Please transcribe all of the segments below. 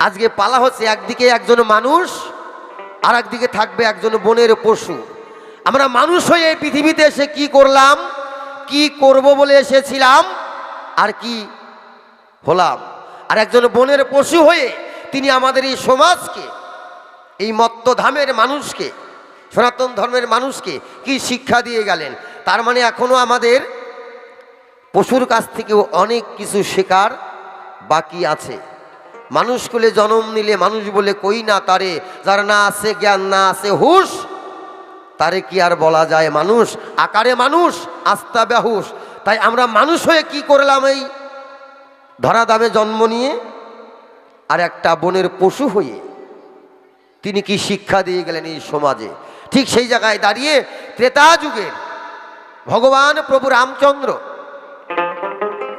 আজকে পালা হচ্ছে, একদিকে একজন মানুষ আর একদিকে থাকবে একজন বনের পশু। আমরা মানুষ হয়ে এই পৃথিবীতে এসে কি করলাম, কি করব বলে এসেছিলাম আর কি হলাম। আর একজন বনের পশু হয়ে তিনি আমাদের এই সমাজকে, এই মত্তধামের মানুষকে, সনাতন ধর্মের মানুষকে কি শিক্ষা দিয়ে গেলেন। তার মানে এখনো আমাদের পশুর কাছ থেকেও অনেক কিছু শেখার বাকি আছে। মানুষ কুলে জন্ম নিলে মানুষ বলে কই না তারে, যার না আছে জ্ঞান না আছে হুঁশ, তারে কি আর বলা যায় মানুষ। আকারে মানুষ আস্থা বেহুশ। তাই আমরা মানুষ হয়ে কি করলাম, এই ধরাধামে জন্ম নিয়ে, আর একটা বনের পশু হয়ে তিনি কি শিক্ষা দিয়ে গেলেন এই সমাজে। ঠিক সেই জায়গায় দাঁড়িয়ে ত্রেতা যুগের ভগবান প্রভু রামচন্দ্র,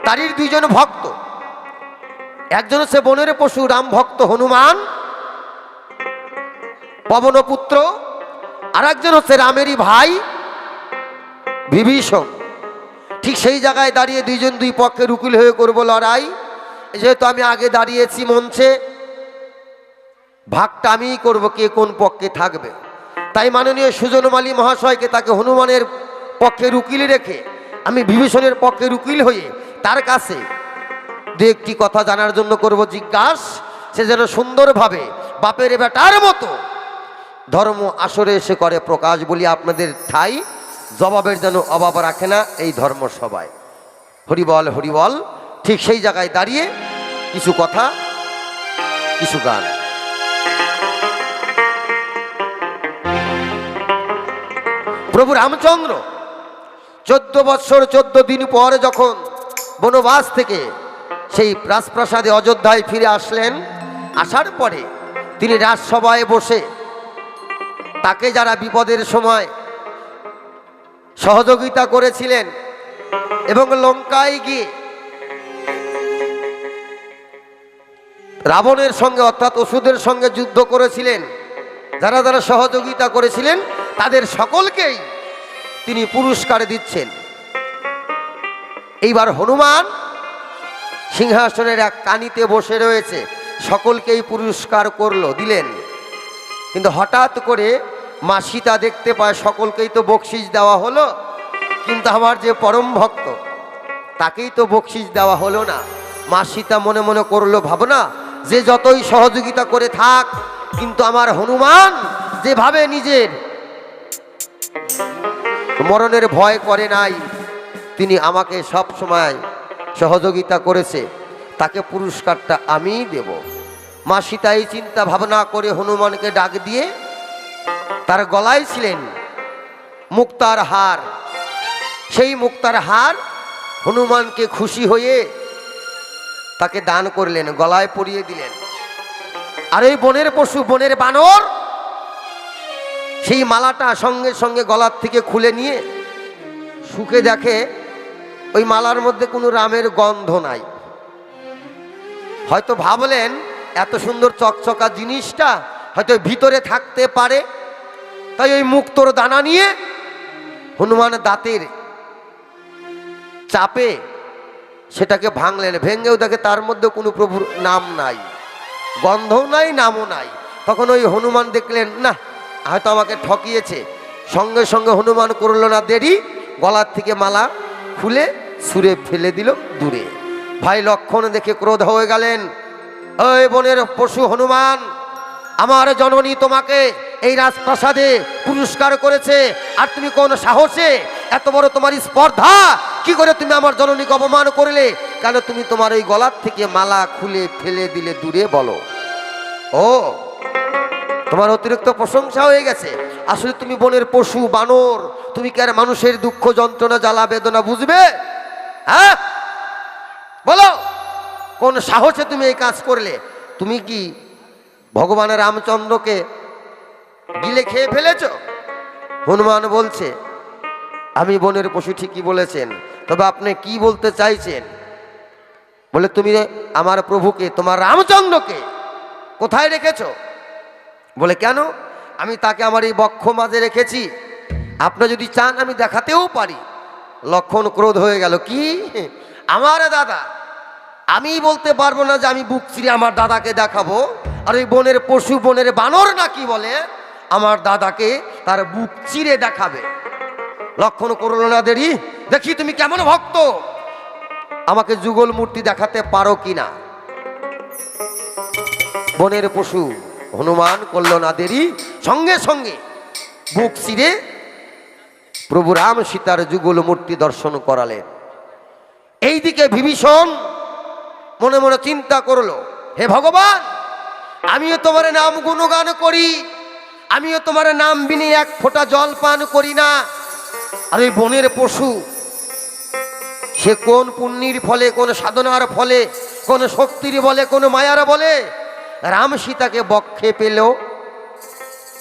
তারই দুইজন ভক্ত, একজন হচ্ছে বনের পশু রাম ভক্ত হনুমান পবনপুত্র, আর একজন হচ্ছে রামেরই ভাই বিভীষণ। ঠিক সেই জায়গায় দাঁড়িয়ে দুইজন দুই পক্ষের উকিল হয়ে করবো লড়াই। যেহেতু আমি আগে দাঁড়িয়েছি মঞ্চে, ভাগটা আমিই করবো কে কোন পক্ষে থাকবে। তাই মাননীয় সুজনমালী মহাশয়কে তাকে হনুমানের পক্ষের উকিল রেখে আমি বিভীষণের পক্ষের উকিল হয়ে তার কাছে দু একটি কথা জানার জন্য করব জিজ্ঞাসা। সে যেন সুন্দরভাবে বাপের বেটার মতো ধর্ম আসরে এসে করে প্রকাশ। বলি আপনাদের ঠাই জবাবের যেন অভাব রাখে না এই ধর্ম সভায়। হরিবল হরিবল। ঠিক সেই জায়গায় দাঁড়িয়ে কিছু কথা, কিছু গান। প্রভু রামচন্দ্র 14 বৎসর 14 দিন পর যখন বনবাস থেকে সেই রাজপ্রাসাদে অযোধ্যায় ফিরে আসলেন, আসার পরে তিনি রাজসভায় বসে তাকে যারা বিপদের সময় সহযোগিতা করেছিলেন এবং লঙ্কায় গিয়ে রাবণের সঙ্গে অর্থাৎ অসুরের সঙ্গে যুদ্ধ করেছিলেন, যারা যারা সহযোগিতা করেছিলেন তাদের সকলকেই তিনি পুরস্কার দিচ্ছেন। এইবার হনুমান সিংহাসনের এক কানিতে বসে রয়েছে, সকলকেই পুরস্কার করলো, দিলেন। কিন্তু হঠাৎ করে মা সীতা দেখতে পায় সকলকেই তো বকশিস দেওয়া হলো, কিন্তু আমার যে পরম ভক্ত তাকেই তো বকশিস দেওয়া হলো না। মা সীতা মনে মনে করলো ভাবনা, যে যতই সহযোগিতা করে থাক, কিন্তু আমার হনুমান যেভাবে নিজের মরণের ভয় করে নাই, তিনি আমাকে সব সময় সহযোগিতা করেছে, তাকে পুরস্কারটা আমিই দেব। মা সীতা এই চিন্তা ভাবনা করে হনুমানকে ডাক দিয়ে তার গলায় ছিলেন মুক্তার হার, সেই মুক্তার হার হনুমানকে খুশি হয়ে তাকে দান করলেন, গলায় পরিয়ে দিলেন। আর এই বনের পশু, বনের বানর সেই মালাটা সঙ্গে সঙ্গে গলার থেকে খুলে নিয়ে শুকে দেখে ওই মালার মধ্যে কোনো রামের গন্ধ নাই। হয়তো ভাবলেন এত সুন্দর চকচকা জিনিসটা হয়তো ভিতরে থাকতে পারে, তাই ওই মুক্তোর দানা নিয়ে হনুমান দাঁতের চাপে সেটাকে ভাঙলেন। ভেঙেও দেখে তার মধ্যে কোনো প্রভুর নাম নাই, গন্ধও নাই, নামও নাই। তখন ওই হনুমান দেখলেন না, হয়তো আমাকে ঠকিয়েছে। সঙ্গে সঙ্গে হনুমান করলো না দেরি, গলার থেকে মালা খুলে ছুঁড়ে ফেলে দিল দূরে। ভাই লক্ষণ দেখে ক্রোধ হয়ে গেলেন, ওই বনের পশু হনুমান, আমার জননী তোমাকে এই রাজপ্রাসাদে পুরস্কার করেছে, আর তুমি কোন সাহসে, এত বড় তোমার স্পর্ধা, কি করে তুমি আমার জননীকে অপমান করলে? কেন তুমি তোমার ওই গলার থেকে মালা খুলে ফেলে দিলে দূরে? বলো। ও, তোমার অতিরিক্ত প্রশংসা হয়ে গেছে। আসলে তুমি বনের পশু বানর, তুমি কি আর মানুষের দুঃখ যন্ত্রণা জ্বালা বেদনা বুঝবে? হ্যাঁ বলো, কোন সাহসে তুমি এই কাজ করলে? তুমি কি ভগবানের রামচন্দ্রকে গিলে খেয়ে ফেলেছ? হনুমান বলছে, আমি বনের পশু ঠিকই বলেছেন, তবে আপনি কি বলতে চাইছেন? বলে, তুমি আমার প্রভুকে, তোমার রামচন্দ্রকে কোথায় রেখেছ? বলে, কেন? আমি তাকে আমার এই বক্ষ মাঝে রেখেছি, আপনি যদি চান আমি দেখাতেও পারি। লক্ষণ ক্রোধ হয়ে গেল, কি আমার দাদা আমি বলতে পারবো না যে আমি বুক চিরে আমার দাদাকে দেখাবো, আর ওই বনের পশু, বনের বানর নাকি বলে আমার দাদাকে তার বুক চিরে দেখাবে। লক্ষণ করলো না দেরি, দেখি তুমি কেমন ভক্ত, আমাকে যুগল মূর্তি দেখাতে পারো কিনা। বনের পশু হনুমান করলো না দেরি, সঙ্গে সঙ্গে বুক চিরে প্রভু রাম সীতার যুগল মূর্তি দর্শন করালেন। এইদিকে বিভীষণ মনে মনে চিন্তা করলো, হে ভগবান, আমিও তোমার নাম গুণগান করি, আমিও তোমার নাম বিনে এক ফোঁটা জল পান করি না, আর ওই বনের পশু সে কোন পুণ্যের ফলে, কোন সাধনার ফলে, কোন শক্তির বলে, কোন মায়ার বলে রাম সীতাকে বক্ষে পেল।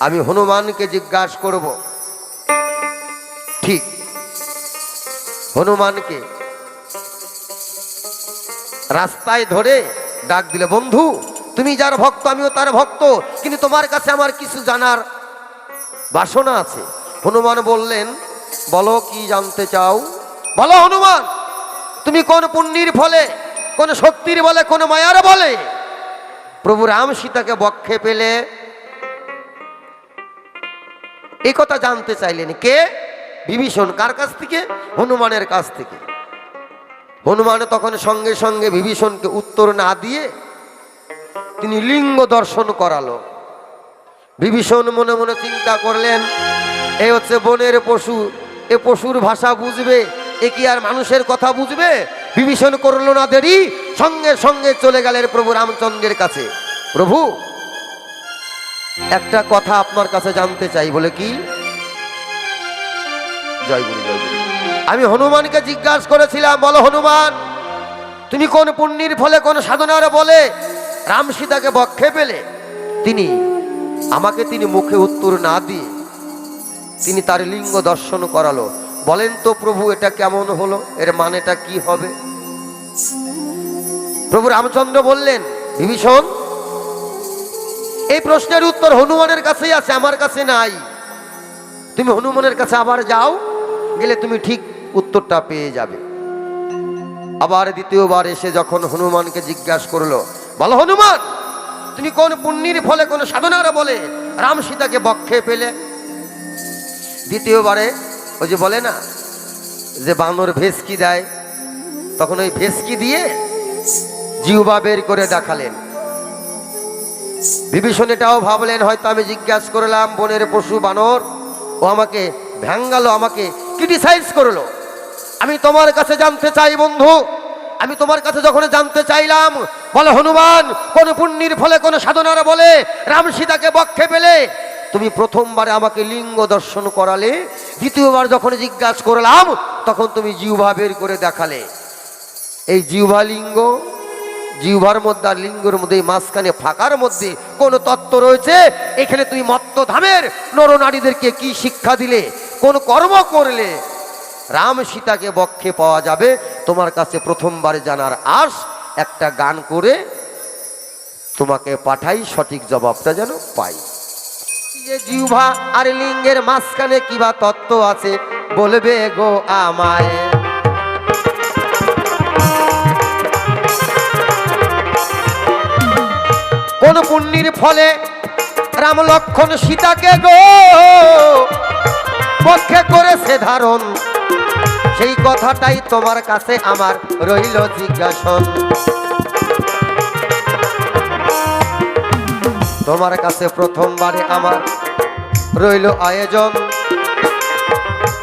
আমি হনুমানকে জিজ্ঞাসা করব। ঠিক হনুমানকে রাস্তায় ধরে ডাক দিলে, বন্ধু তুমি যার ভক্ত আমিও তার ভক্ত, কিন্তু তোমার কাছে আমার কিছু জানার বাসনা আছে। হনুমান বললেন, বলো কি জানতে চাও? বলো হনুমান, তুমি কোন পুণ্যের ফলে, কোন শক্তির বলে, কোন মায়ার বলে প্রভু রাম সীতাকে বক্ষে পেলে? এই কথা জানতে চাইলেন কে? বিভীষণ। কার কাছ থেকে? হনুমানের কাছ থেকে। হনুমান তখন সঙ্গে সঙ্গে বিভীষণকে উত্তর না দিয়ে তিনি লিঙ্গ দর্শন করালো। বিভীষণ মনে মনে চিন্তা করলেন, এই হচ্ছে বনের পশু, এ পশুর ভাষা বুঝবে, এ কি আর মানুষের কথা বুঝবে? বিভীষণ করল না দেরি, সঙ্গে সঙ্গে চলে গেলেন প্রভু রামচন্দ্রের কাছে। প্রভু, একটা কথা আপনার কাছে জানতে চাই। বলে কি? জয় গুরু, জয় গুরু। আমি হনুমানকে জিজ্ঞাসা করেছিলাম, বলো হনুমান, তুমি কোন পুণ্যের ফলে, কোন সাধনার বলে রাম সীতাকে বক্ষে পেলে? তিনি মুখে উত্তর না দিয়ে তিনি তার লিঙ্গ দর্শন করালো। বলেন তো প্রভু, এটা কেমন হলো? এর মানেটা কি হবে? প্রভু রামচন্দ্র বললেন, বিভীষণ, এই প্রশ্নের উত্তর হনুমানের কাছেই আছে, আমার কাছে নাই। তুমি হনুমানের কাছে আবার যাও, গেলে তুমি ঠিক উত্তরটা পেয়ে যাবে। আবার দ্বিতীয়বার এসে যখন হনুমানকে জিজ্ঞাসা করলো, বলো হনুমান, তুমি কোন পুণ্যের ফলে, কোন সাধনার বলে রাম সীতাকে বক্ষে পেলে? দ্বিতীয়বারে ওই যে বলে না যে বানর ভেসকি দেয়, তখন ওই ভেসকি দিয়ে জিহ্বা বের করে দেখালেন। বিভীষণ এটাও ভাবলেন, হয়তো আমি জিজ্ঞাসা করলাম বনের পশু বানর, ও আমাকে ভ্যাঙ্গালো, আমাকে ক্রিটিসাইজ করলো। আমি তোমার কাছে জানতে চাই বন্ধু, আমি তোমার কাছে যখন জানতে চাইলাম, বলো হনুমান, কোন পুণ্যের ফলে, কোন সাধনার বলে রাম সীতাকে বক্ষে পেলে? তুমি প্রথমবারে আমাকে লিঙ্গ দর্শন করালে, দ্বিতীয়বার যখন জিজ্ঞাসা করলাম তখন তুমি জিহ্বা বের করে দেখালে। এই জিহ্বা লিঙ্গ, জিহ্বার মধ্যে আর লিঙ্গের মধ্যে মাঝখানে ফাঁকার মধ্যে কোন তত্ত্ব রয়েছে? এখানে তুমি মত্ত ধামের নরনারীদেরকে কি শিক্ষা দিলে? কোন কর্ম করলে রাম সীতাকে বক্ষে পাওয়া যাবে? তোমার কাছে প্রথমবারে জানার আশ, একটা গান করে তোমাকে পাঠাই, সঠিক জবাবটা যেন পাই। যে জিহ্বা আর লিঙ্গের মাঝখানে কিবা তত্ত্ব আছে, বলবে গো আমায়। কোন পুণ্যের ফলে রাম লক্ষণ সীতাকে গো বক্ষে করেছে ধারণ? সেই কথাটাই তোমার কাছে আমার রইল জিজ্ঞাসন। তোমার কাছে প্রথমবারে আমার রইল আয়োজন,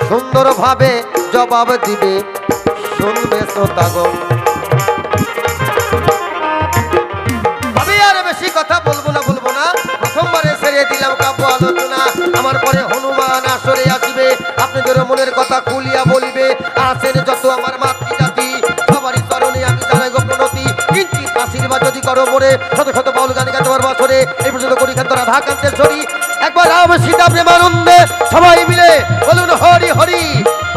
সুন্দরভাবে জবাব দিবে, শুনবে শ্রোতাগণ। আমি আর বেশি কথা বলবো না, প্রথমবারে ছেড়ে দিলাম কাব্য আলোচনা। আমার পরে হনুমান আসরে আসিবে, আপনাদের মনের কথা খুলিয়া বলিবে। আছেন যত আমার মাতৃজাতি, সবারই চরণে আমি জানাই গো প্রণতি। কিঞ্চিত আশীর্বাদ যদি করো মোরে, শত শত বাউল গান গাইতে পারবো বছরে। এই পর্যন্ত করি খান্ত রাধা কান্তের ছড়ি। একবার রাম সীতা প্রেমানন্দে সবাই মিলে বলুন হরি হরি।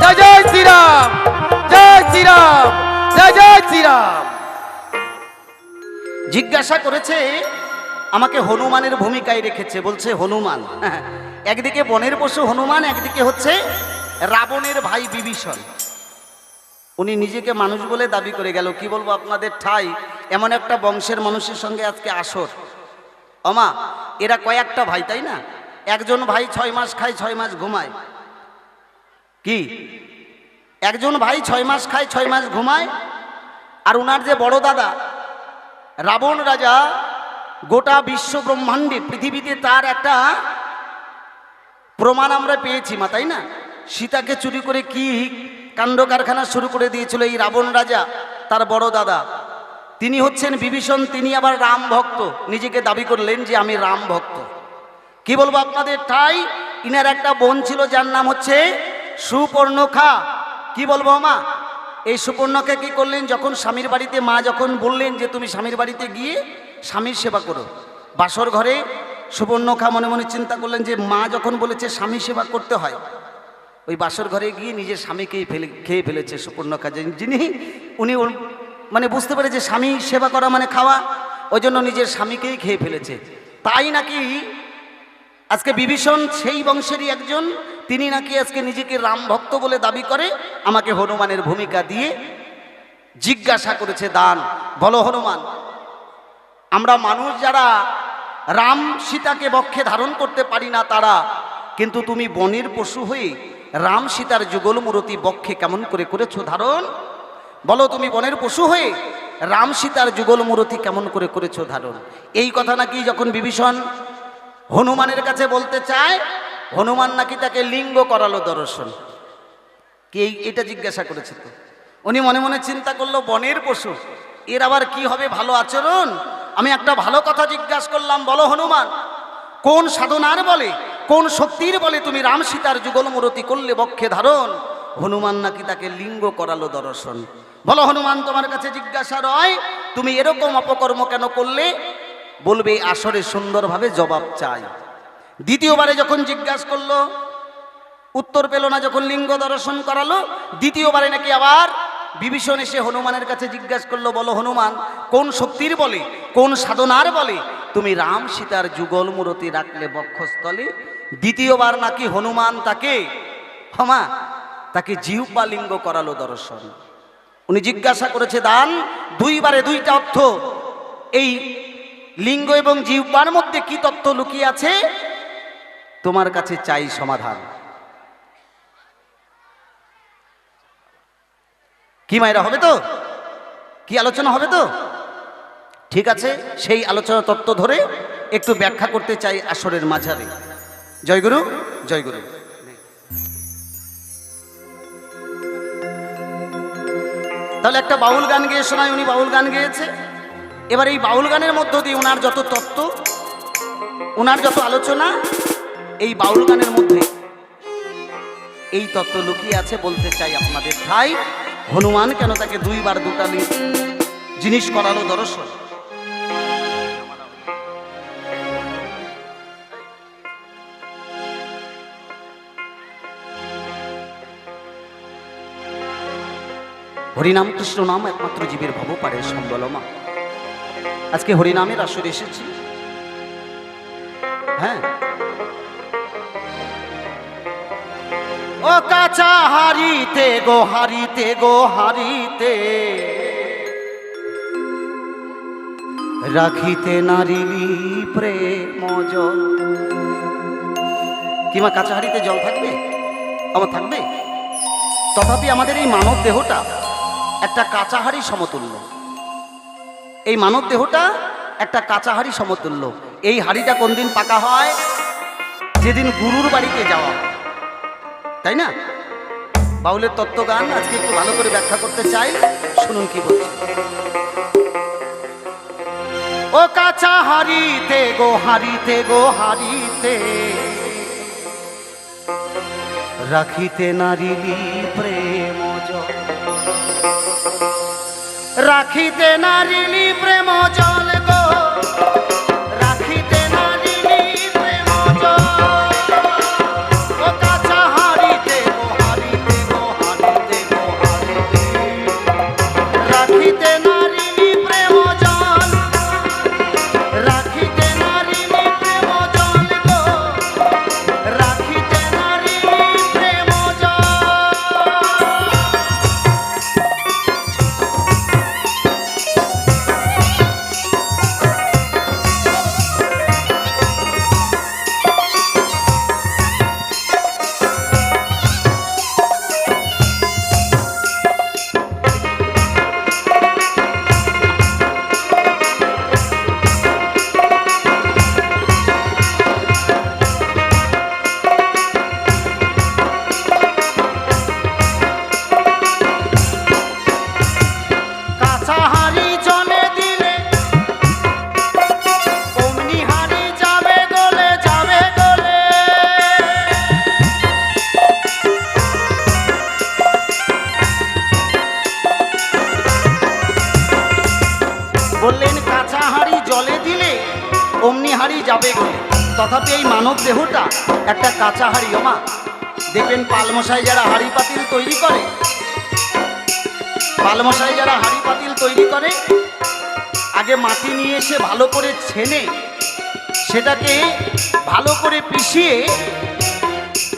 জয় জয় শ্রীরাম, জয় শ্রীরাম, জয় জয় শ্রীরাম। জিজ্ঞাসা করেছে, আমাকে হনুমানের ভূমিকায় রেখেছে। বলছে হনুমান, একদিকে বনের পশু হনুমান, একদিকে হচ্ছে রাবণের ভাই বিভীষণ। উনি নিজেকে মানুষ বলে দাবি করে গেল। কি বলবো আপনাদের, ঠাই এমন একটা বংশের মানুষের সঙ্গে আজকে আসর। অমা, এরা কয়েকটা ভাই, তাই না? একজন ভাই 6 মাস খায় 6 মাস ঘুমায়। কি, একজন ভাই 6 মাস খায় 6 মাস ঘুমায়। আর উনার যে বড় দাদা রাবণ রাজা, গোটা বিশ্ব ব্রহ্মাণ্ডে পৃথিবীতে তার একটা প্রমাণ আমরা পেয়েছি মা, তাই না? সীতাকে চুরি করে কি কাণ্ড কারখানা শুরু করে দিয়েছিল এই রাবণ রাজা, তার বড় দাদা। তিনি হচ্ছেন বিভীষণ। তিনি আবার রাম ভক্ত, নিজেকে দাবি করলেন যে আমি রাম ভক্ত। কি বলবো আপনাদের, তাই ইনার একটা বোন ছিল যার নাম হচ্ছে সুপর্ণখা। কি বলবো মা, এই সুপর্ণখা কি করলেন, যখন স্বামীর বাড়িতে, মা যখন বললেন যে তুমি স্বামীর বাড়িতে গিয়ে স্বামীর সেবা করো, বাসর ঘরে সুপর্ণখা মনে মনে চিন্তা করলেন যে মা যখন বলেছে স্বামী সেবা করতে হয়, ওই বাসর ঘরে গিয়ে নিজের স্বামীকেই খেয়ে ফেলেছে সুপর্ণখা, যিনি উনি মানে বুঝতে পারে যে স্বামী সেবা করা মানে খাওয়া, ওই জন্য নিজের স্বামীকেই খেয়ে ফেলেছে। তাই নাকি আজকে বিভীষণ সেই বংশেরই একজন, তিনি নাকি আজকে নিজেকে রাম ভক্ত বলে দাবি করে। আমাকে হনুমানের ভূমিকা দিয়ে জিজ্ঞাসা করেছে দান, বলো হনুমান, আমরা মানুষ যারা রাম সীতাকে বক্ষে ধারণ করতে পারি না তারা, কিন্তু তুমি বনের পশু হয়ে রাম সীতার যুগল মূরতি বক্ষে কেমন করে করেছো ধারণ? বলো, তুমি বনের পশু হয়ে রাম সীতার যুগল মূরতি কেমন করে করেছো ধারণ? এই কথা নাকি যখন বিভীষণ হনুমানের কাছে বলতে চায়, হনুমান নাকি তাকে লিঙ্গ করালো দর্শন। কি এটা জিজ্ঞাসা করেছে তো? উনি মনে মনে চিন্তা করলো, বনের পশু, এর আবার কি হবে ভালো আচরণ? আমি একটা ভালো কথা জিজ্ঞাসা করলাম, বলো হনুমান, কোন সাধনার বলে, কোন শক্তির বলে তুমি রাম সীতার যুগল মূরতি করলে বক্ষে ধারণ? হনুমান নাকি তাকে লিঙ্গ করালো দর্শন। বলো হনুমান, তোমার কাছে জিজ্ঞাসা রয়, তুমি এরকম অপকর্ম কেন করলে? বলবে আসরে সুন্দরভাবে জবাব চাই। দ্বিতীয়বারে যখন জিজ্ঞাসা করলো, উত্তর পেল না, যখন লিঙ্গ দর্শন করালো, দ্বিতীয়বারে নাকি আবার বিভীষণ এসে হনুমানের কাছে জিজ্ঞাসা করলো, বলো হনুমান, কোন শক্তির বলে, কোন সাধনার বলে তুমি রাম সীতার যুগল মূরতি রাখলে বক্ষস্থলে? দ্বিতীয়বার নাকি হনুমান তাকে তাকে জিহ্বা লিঙ্গ করালো দর্শন। উনি জিজ্ঞাসা করেছে দান, দুইবারে দুইটা অর্থ, এই লিঙ্গ এবং জিহ্বার মধ্যে কি তত্ত্ব লুকিয়ে আছে? তোমার কাছে চাই সমাধান। কি মায়েরা, হবে তো? কি আলোচনা হবে তো? ঠিক আছে, সেই আলোচনা তত্ত্ব ধরে একটু ব্যাখ্যা করতে চাই আসরের মাঝারে। জয় গুরু, জয় গুরু। তাহলে একটা বাউল গান গেয়ে শোনায়, উনি বাউল গান গেয়েছে। এবার এই বাউল গানের মধ্য দিয়ে ওনার যত তত্ত্ব, ওনার যত আলোচনা, এই বাউল গানের মধ্যে এই তত্ত্ব লুকিয়ে আছে বলতে চাই আপনাদের। ঠাই হনুমান কেন তাকে দুইবার দুটা জিনিস করালো দর্শন? হরিনাম কৃষ্ণ নাম একমাত্র জীবের ভব পারে সম্বলমা। আজকে হরিনামের আসরে এসেছি। হ্যাঁ, ও কাঁচা হারিতে গো হারিতে গো হারিতে, রাখিতে নারিলি প্রেম জল। কিমা কাঁচা হারিতে জল থাকবে? আমার থাকবে। তথাপি আমাদের এই মানব দেহটা একটা কাঁচাহারি সমতুল্য। এই মানব দেহটা একটা কাঁচাহারি সমতুল্য। এই হাড়িটা কোন দিন পাকা হয়? যেদিন গুরুর বাড়িতে যাওয়া, তাই না? বাউলের তত্ত্বগান আজকে একটু ভালো করে ব্যাখ্যা করতে চাই, শুনুন কি বলছে। ও কাঁচা হারিতে গো হারিতে গো হারিতে, রাখিতে নারিলি প্রেম জল। রাখিতে নারিলি প্রেম জল গো, রাখিতে নারিলি প্রেম জল। ও কাঁচা হারিতে গো হারিতে গো হারিতে গো হারিতে, রাখিতে নারিলি প্রেম জল। রাখিতে নারিলি প্রেম জল গো, রাখিতে নারিলি প্রেম জল। অমনি হাড়ি যাবে গলে। তথাপি এই মানব দেহটা একটা কাঁচা হাড়ি। ওমা দেখবেন পালমশাই যারা হাড়ি পাতিল তৈরি করে, পালমশাই যারা হাড়ি পাতিল তৈরি করে, আগে মাটি নিয়ে এসে ভালো করে ছেনে সেটাকে ভালো করে পিষিয়ে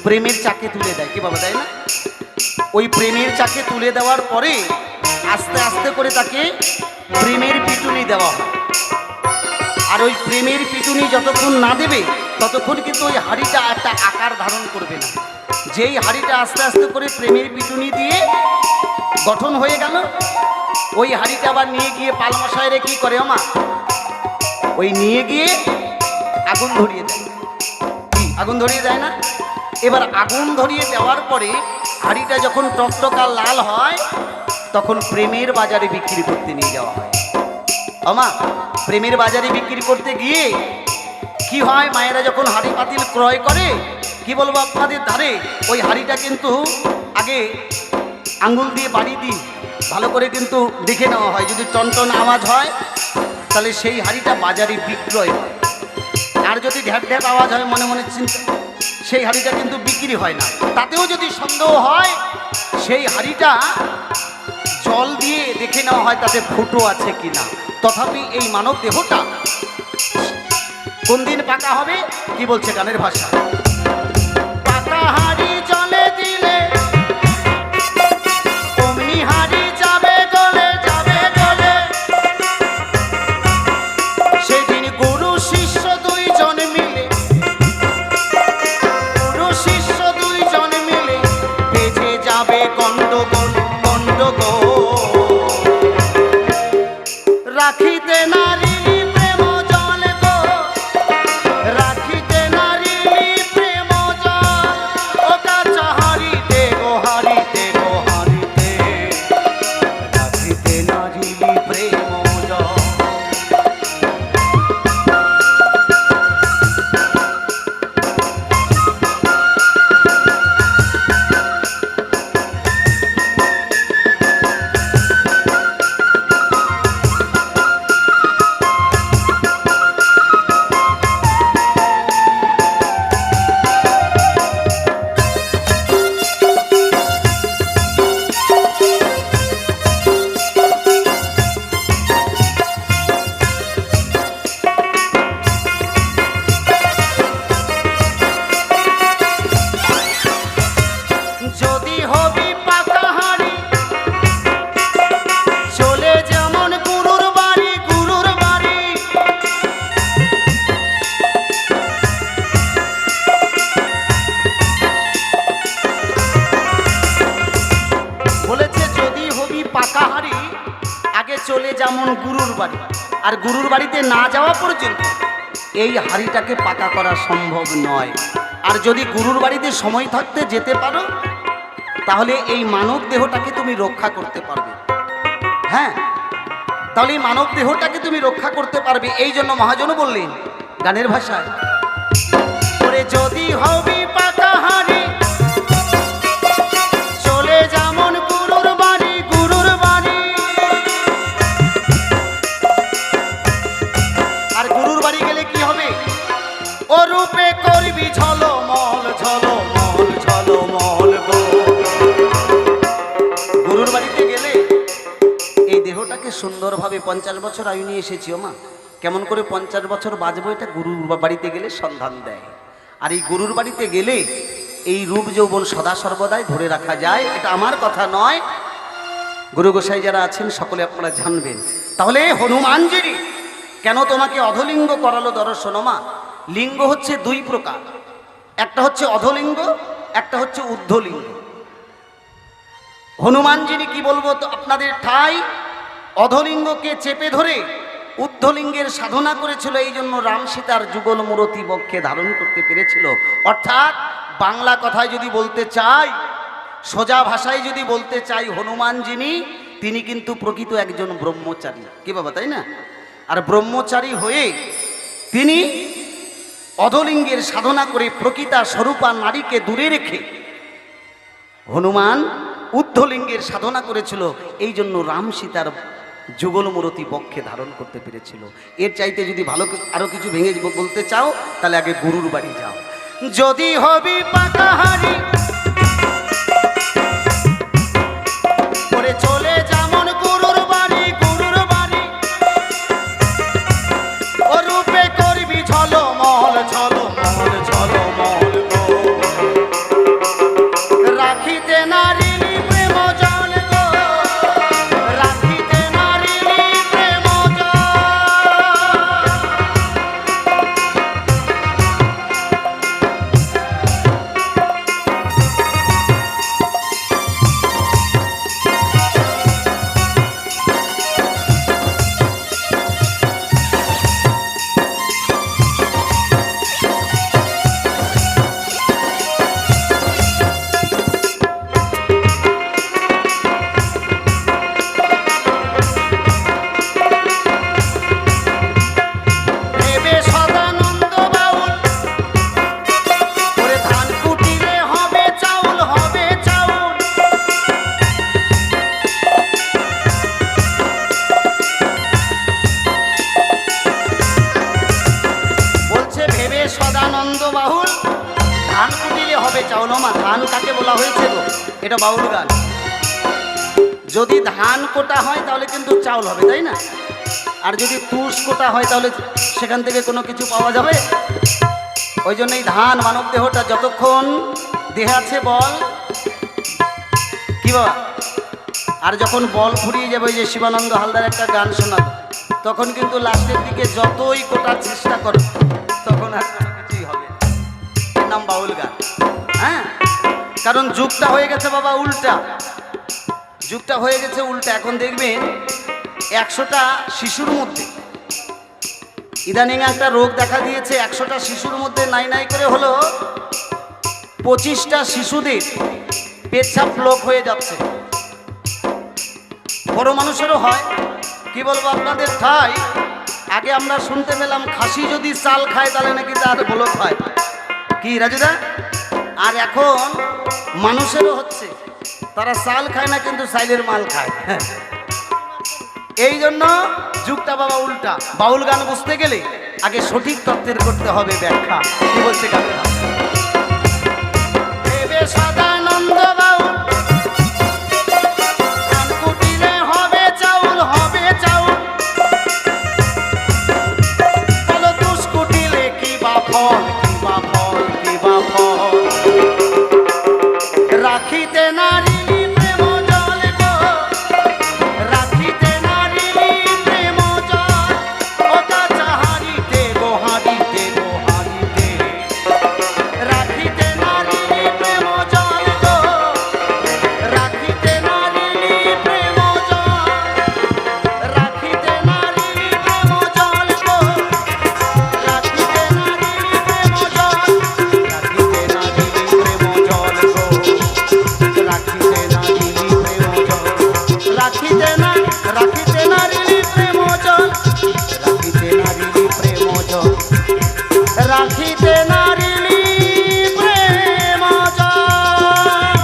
প্রেমের চাকে তুলে দেয়। কি বাবা, তাই না? ওই প্রেমের চাকে তুলে দেওয়ার পরে আস্তে আস্তে করে তাকে প্রেমের পিটুনি দেওয়া হয়। আর ওই প্রেমের পিটুনি যতক্ষণ না দেবে ততক্ষণ কিন্তু ওই হাড়িটা একটা আকার ধারণ করবে না। যেই হাড়িটা আস্তে আস্তে করে প্রেমের পিটুনি দিয়ে গঠন হয়ে গেল, ওই হাড়িটা আবার নিয়ে গিয়ে পালমশাইরে কি করে ওমা, ওই নিয়ে গিয়ে আগুন ধরিয়ে দেয়। কি আগুন ধরিয়ে দেয় না? এবার আগুন ধরিয়ে দেওয়ার পরে হাড়িটা যখন টকটকা লাল হয় তখন প্রেমের বাজারে বিক্রি করতে নিয়ে যাওয়া হয়। আমা প্রেমের বাজারে বিক্রি করতে গিয়ে কি হয়, মায়েরা যখন হাড়ি পাতিল ক্রয় করে, কি বলবো আপনাদের ধারে, ওই হাড়িটা কিন্তু আগে আঙ্গুল দিয়ে বাড়ি দিই ভালো করে কিন্তু দেখে নেওয়া হয়। যদি টনটন আওয়াজ হয় তাহলে সেই হাড়িটা বাজারে বিক্রয় হয়। আর যদি ঢ্যাপ ঢ্যাপ আওয়াজ হয় মনে মনে চিন্তা, সেই হাড়িটা কিন্তু বিক্রি হয় না। তাতেও যদি সন্দেহ হয় সেই হাড়িটা জল দিয়ে দেখে নেওয়া হয় তাতে ফুটো আছে কিনা। তথাপি এই মানব দেহটা কোন দিন পাকা হবে? কি বলছে গানের ভাষা, পাকা হাড়ি জলে দিলে অমনি হাড়ি যাবে গলে, যাবে গলে। সেদিন গুরু শিষ্য দুইজন মিলে, গুরু শিষ্য দুইজন মিলে বেজে যাবে গন্ডগোল, গন্ডগোল। রাখিতে নারিলি প্রেম জল গো, রাখিতে নারিলি প্রেম জল। ও কাঁচা হাড়িতে গো, হাড়িতে গো, হাড়িতে রাখিতে নারিলি প্রেম জল। যদি হবি পাকা হাড়ি চলে যেমন গুরুর বাড়ি, গুরুর বাড়ি। বলেছে যদি হবি পাকা হাড়ি আগে চলে যেমন গুরুর বাড়ি। আর গুরুর বাড়িতে না যাওয়া পর্যন্ত এই হাড়িটাকে পাকা করা সম্ভব নয়। আর যদি গুরুর বাড়িতে সময় থাকতে যেতে পারো তাহলে এই মানব দেহটাকে তুমি রক্ষা করতে পারবে। হ্যাঁ, তাহলে এই মানব দেহটাকে তুমি রক্ষা করতে পারবে। এই জন্য মহাজন বললেন গানের ভাষায়, ওরে যদি হবি পাকা হাড়ি চলে যেমন গুরুর বাড়ি, গুরুর বাড়ি। আর গুরুর বাড়ি গেলে কি হবে? ও রূপে করবি ঝলমল, ঝলমল, ঝলমল গো। গুরুর বাড়িতে গেলে এই দেহটাকে সুন্দরভাবে 50 বছর আয়ু নিয়ে এসেছি ওমা, কেমন করে 50 বছর বাঁচবো এটা গুরুর বাড়িতে গেলে সন্ধান দেয়। আর এই গুরুর বাড়িতে গেলে এই রূপ যৌবন সদা সর্বদাই ধরে রাখা যায়। এটা আমার কথা নয়, গুরু গোসাই যারা আছেন সকলে আপনারা জানবেন। তাহলে হনুমানজি কেন তোমাকে অধলিঙ্গ করালো দর্শন মা? লিঙ্গ হচ্ছে দুই প্রকার, একটা হচ্ছে অধলিঙ্গ, একটা হচ্ছে ঊর্ধ্বলিঙ্গ। হনুমানজি কি বলবো তো আপনাদের ঠাই অধলিঙ্গকে চেপে ধরে ঊর্ধ্বলিঙ্গের সাধনা করেছিল। এই জন্য রাম সীতার যুগল মূরতি বক্ষে ধারণ করতে পেরেছিল। অর্থাৎ বাংলা কথায় যদি বলতে চাই, সোজা ভাষায় যদি বলতে চাই, হনুমান তিনি কিন্তু প্রকৃত একজন ব্রহ্মচারী। কি বাবা, তাই না? আর ব্রহ্মচারী হয়ে তিনি অধলিঙ্গের সাধনা করে প্রকৃতা স্বরূপা নারীকে দূরে রেখে হনুমান ঊর্ধ্বলিঙ্গের সাধনা করেছিল। এই জন্য রাম সীতার যুগল মূরতি বক্ষে ধারণ করতে পেরেছিল। এর চাইতে যদি ভালো আরো কিছু ভেঙে বলতে চাও তাহলে আগে গুরুর বাড়ি যাও। যদি হবি পাকাহারি করে চলে যেমন গুরুর বাড়ি, গুরুর বাড়ি ও রূপে করবি ঝলমল ঝলমল ঝলমল গো। রাখিতে নারিনী প্রেম জল গো, রাখিতে নারিনী প্রেম জল। ভেবে সদানন্দ বাউল করে ধান কুটিরে হবে চাউল, হবে চাউল। বলছে ভেবে সদানন্দ বাউল ধান কুটিরে হবে চাউল। মা ধান কাকে বলা হয়েছে গো? এটা বাউল গান। যদি ধান কোটা হয় তাহলে কিন্তু চাউল হবে, তাই না? আর যদি তুষ কোটা হয় তাহলে সেখান থেকে কোনো কিছু পাওয়া যাবে? ওই জন্যই ধান মানব দেহটা যতক্ষণ দেহে আছে বল কি বাবা, আর যখন বল ফুরিয়ে যাবে, ওই যে শিবানন্দ হালদার একটা গান শোনাতো, তখন কিন্তু লাস্টের দিকে যতই কোটার চেষ্টা করো তখন আর কোনো কিছুই হবে না। এর নাম বাউল গান। হ্যাঁ, কারণ যুগটা হয়ে গেছে বাবা উল্টা, যুগটা হয়ে গেছে উল্টা। এখন দেখবেন 100টা শিশুর মধ্যে ইদানিং একটা রোগ দেখা দিয়েছে। 100টা শিশুর মধ্যে নাই নাই করে হলো 25টা শিশুদের পেচ্ছাপ ব্লক হয়ে যাচ্ছে। বড় মানুষেরও হয়। কি বলবো আপনাদের ঠাই, আগে আমরা শুনতে পেলাম খাসি যদি চাল খায় তাহলে নাকি তার ব্লক হয়, কি রাজুদা? আর এখন মানুষেরও হচ্ছে, তারা চাল খায় না কিন্তু চাইলের মাল খায়। এই জন্য যুগটা বাবা উল্টা। বাউল গান বুঝতে গেলে আগে সঠিক তত্ত্বের করতে হবে ব্যাখ্যা। কি বলছে কাকা? ভেবে সদানন্দ বাউল ধান কুটিরে হবে চাউল, হবে চাউল। বলো তুষ কুটিলে কি বা ফল, কি বা ফল, কি বা ফল। রাখিতে নারিনী প্রেম জল গো, রাখিতে নারিনী প্রেম জল। ও কাঁচা হাড়িতে গো, হাড়িতে গো, হাড়িতে। রাখিতে নারিনী প্রেম জল গো, রাখিতে নারিনী প্রেম জল। রাখিতে নারিনী প্রেম জল গো, রাখিতে নারিনী প্রেম জল। রাখিতে নারিনী প্রেম জল গো, রাখিতে নারিনী প্রেম জল। রাখিতে না, রাখিতে নারিনী প্রেম জল, রাখিতে নারিনী প্রেম জল। রাখিতে নারিনী প্রেম জল।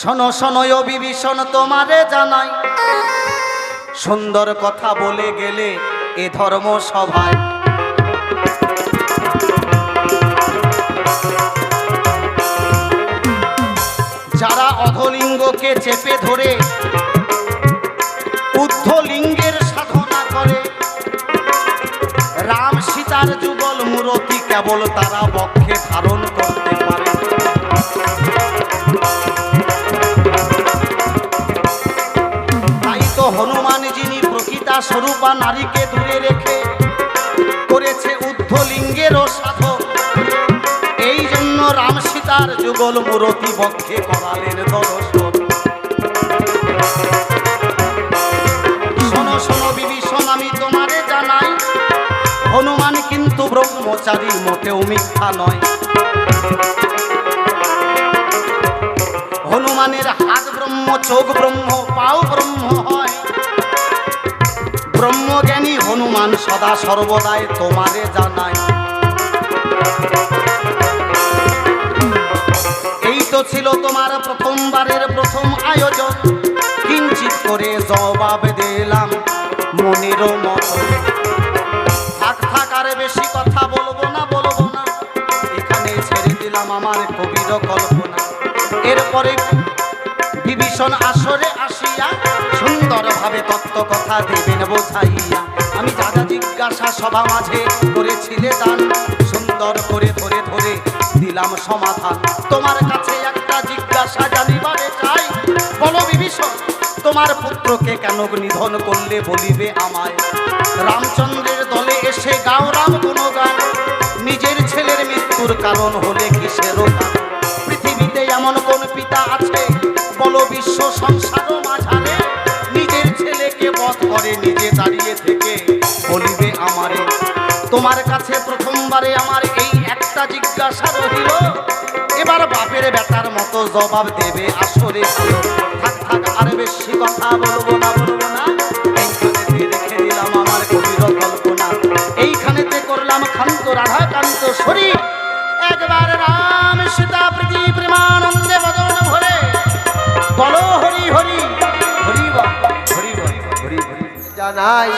শোনো শোনো ও বিভীষণ তোমারে জানাই, সুন্দর কথা বলে গেলে এ ধর্ম সভায়। যারা অধলিঙ্গকে চেপে ধরে ঊর্ধ্বলিঙ্গের সাধনা করে, রাম সীতার যুগল মূরতি কেবল তারা বক্ষে ধারণ করতে পারে। তাই তো হনুমান যিনি প্রকৃতা স্বরূপা নারীকে দূরে রেখে করেছে ঊর্ধ্বলিঙ্গেরও সাধন, এই জন্য রাম সীতার যুগল মূরতি বক্ষে করালেন দর্শন। শোনো শোনো বিভীষণ আমি তোমারে জানাই, হনুমান কিন্তু ব্রহ্মচারী, মোটেও মিথ্যা নয়। হনুমানের হাত ব্রহ্ম, চোখ ব্রহ্ম, পাও ব্রহ্ম হয়। ব্রহ্মজ্ঞানী হনুমান সদা সর্বদাই তোমারে জানাই। এই তো ছিল তোমার প্রথমবারের প্রথম আয়োজন, কিঞ্চিত করে জবাব দিলাম মনের মতো। থাক থাক আর বেশি কথা বলবো না, এখানে ছেড়ে দিলাম আমার কবির কল্পনা। এরপরে বিভীষণ আসরে আসিয়া সুন্দরভাবে তত্ত্ব কথা দেবেন বোঝাইয়া। আমি যা যা জিজ্ঞাসা সভা মাঝে করেছিলে দান, সুন্দর করে ধরে ধরে দিলাম সমাধান। তোমার কাছে একটা জিজ্ঞাসা জানিবারে চাই, বলো বিভীষণ তোমার পুত্রকে কেন নিধন করলে বলিবে আমায়। রামচন্দ্রের দলে এসে গাও রাম গুণগান, নিজের ছেলের মৃত্যুর কারণ হলে কিসের গান। পৃথিবীতে এমন কোন পিতা আছে বলো বিশ্ব সংসার মাঝারে, নিজের ছেলেকে বধ করে নিজে দাঁড়িয়ে থেকে বলিবে আমারে। তোমার কাছে প্রথমবারে আমার এই একটা জিজ্ঞাসা রহিল, এবার বাপের বেটার মতো জবাব দেবে আসরে ভালো। থাক থাক আর বেশি কথা বলবো না, এইখানেতে রেখে দিলাম আমার কবির কল্পনা। এইখানেতে করলাম খান্ত রাধা কান্ত শরীর, একবার রাম সীতা প্রীতি প্রেমানন্দে বদন ভরে বলো হরি হরি হরি বল হরি বল হরি হরি। জানাই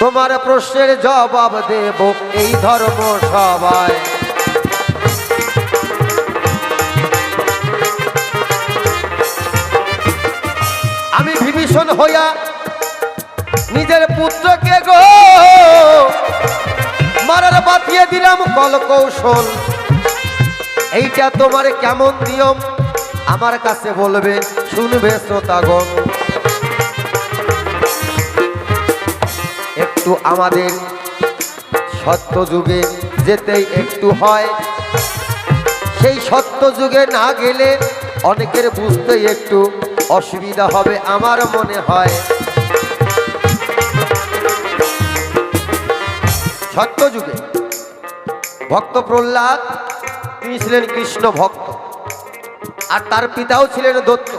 তোমার প্রশ্নের জবাব দেব এই ধর্ম সভায়। আমি বিভীষণ হইয়া নিজের পুত্রকে গো মারার বাতিয়ে দিলাম কল কৌশল। এইটা তোমার কেমন নিয়ম আমার কাছে বলবে, শুনবে শ্রোতাগণ। একটু আমাদের সত্য যুগে যেতেই একটু হয়, সেই সত্য যুগে না গেলে অনেকের বুঝতে একটু অসুবিধা হবে আমার মনে হয়। সত্য যুগে ভক্ত প্রহ্লাদ তিনি ছিলেন কৃষ্ণ ভক্ত, আর তার পিতাও ছিলেন দত্ত,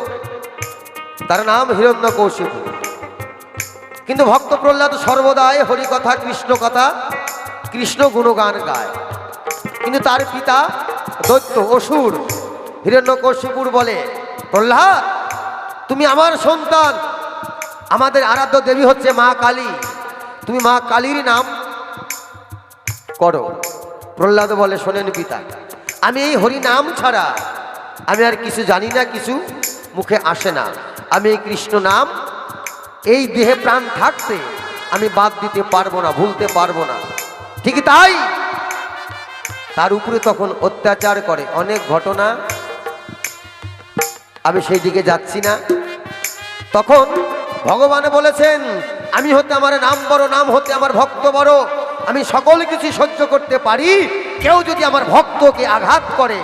তার নাম হিরণ্যকশিপু। কিন্তু ভক্ত প্রহ্লাদ সর্বদাই হরিকথা কৃষ্ণ কথা কৃষ্ণ গুণগান গায়। কিন্তু তার পিতা দৈত্য অসুর হিরণ্যকশিপুর বলে, প্রহ্লাদ তুমি আমার সন্তান, আমাদের আরাধ্য দেবী হচ্ছে মা কালী, তুমি মা কালীর নাম করো। প্রহ্লাদ বলে, শোনেন পিতা, আমি এই হরি নাম ছাড়া আমি আর কিছু জানি না, কিছু মুখে আসে না। আমি এই কৃষ্ণ নাম এই দেহে প্রাণ থাকতে আমি বাদ দিতে পারবো না, ভুলতে পারবো না। ঠিক তাই তার উপরে তখন অত্যাচার করে অনেক ঘটনা, আমি সেই দিকে যাচ্ছি না। তখন ভগবান বলেছেন, আমি হতে আমার নাম বড়, নাম হতে আমার ভক্ত বড়, আমি সকল কিছু সহ্য করতে পারি। কেউ যদি আমার ভক্তকে আঘাত করে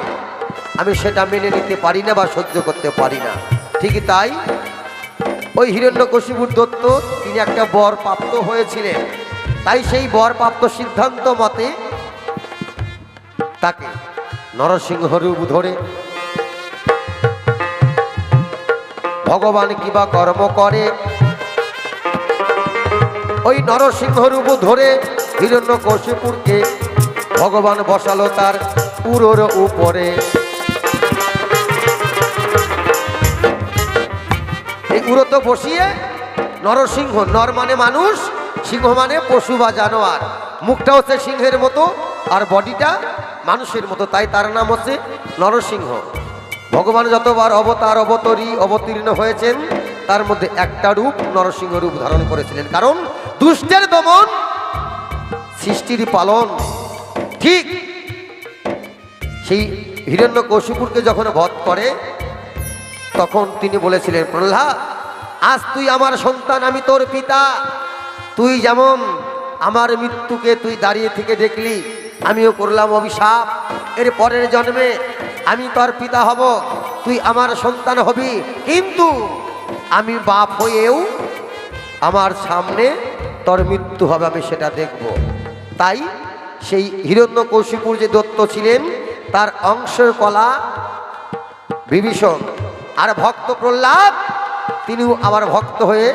আমি সেটা মেনে নিতে পারি না বা সহ্য করতে পারি না। ঠিক তাই ওই হিরণ্যকশিপুর দত্ত তিনি একটা বর প্রাপ্ত হয়েছিলেন, তাই সেই বর প্রাপ্ত সিদ্ধান্ত মতে তাকে নরসিংহ রূপ ধরে ভগবান কিবা কর্ম করে, ওই নরসিংহ রূপ ধরে হিরণ্যকশিপুরকে ভগবান বসালো তার পুরোর উপরে। এই উড়োতে বসিয়ে নরসিংহ, নর মানে মানুষ, সিংহ মানে পশু বা জানোয়ার, মুখটা হচ্ছে সিংহের মতো আর বডিটা মানুষের মতো, তাই তার নাম হচ্ছে নরসিংহ। ভগবান যতবার অবতার অবতীর্ণ হয়েছেন তার মধ্যে একটা রূপ নরসিংহ রূপ ধারণ করেছিলেন, কারণ দুষ্টের দমন সৃষ্টির পালন। ঠিক সেই হিরণ্যকশিপুরকে যখন বধ করে তখন তিনি বলেছিলেন, প্রহ্লাদ আজ তুই আমার সন্তান, আমি তোর পিতা, তুই যেমন আমার মৃত্যুকে তুই দাঁড়িয়ে থেকে দেখলি, আমিও করলাম অভিশাপ, এর পরের জন্মে আমি তোর পিতা হব, তুই আমার সন্তান হবি, কিন্তু আমি বাপ হয়েও আমার সামনে তোর মৃত্যু হবে, আমি সেটা দেখব। তাই সেই হিরণ্যকশিপুর যে দত্ত ছিলেন তার অংশ কলা বিভীষণ, আর ভক্ত প্রহ্লাদ তিনিও আমার ভক্ত হয়ে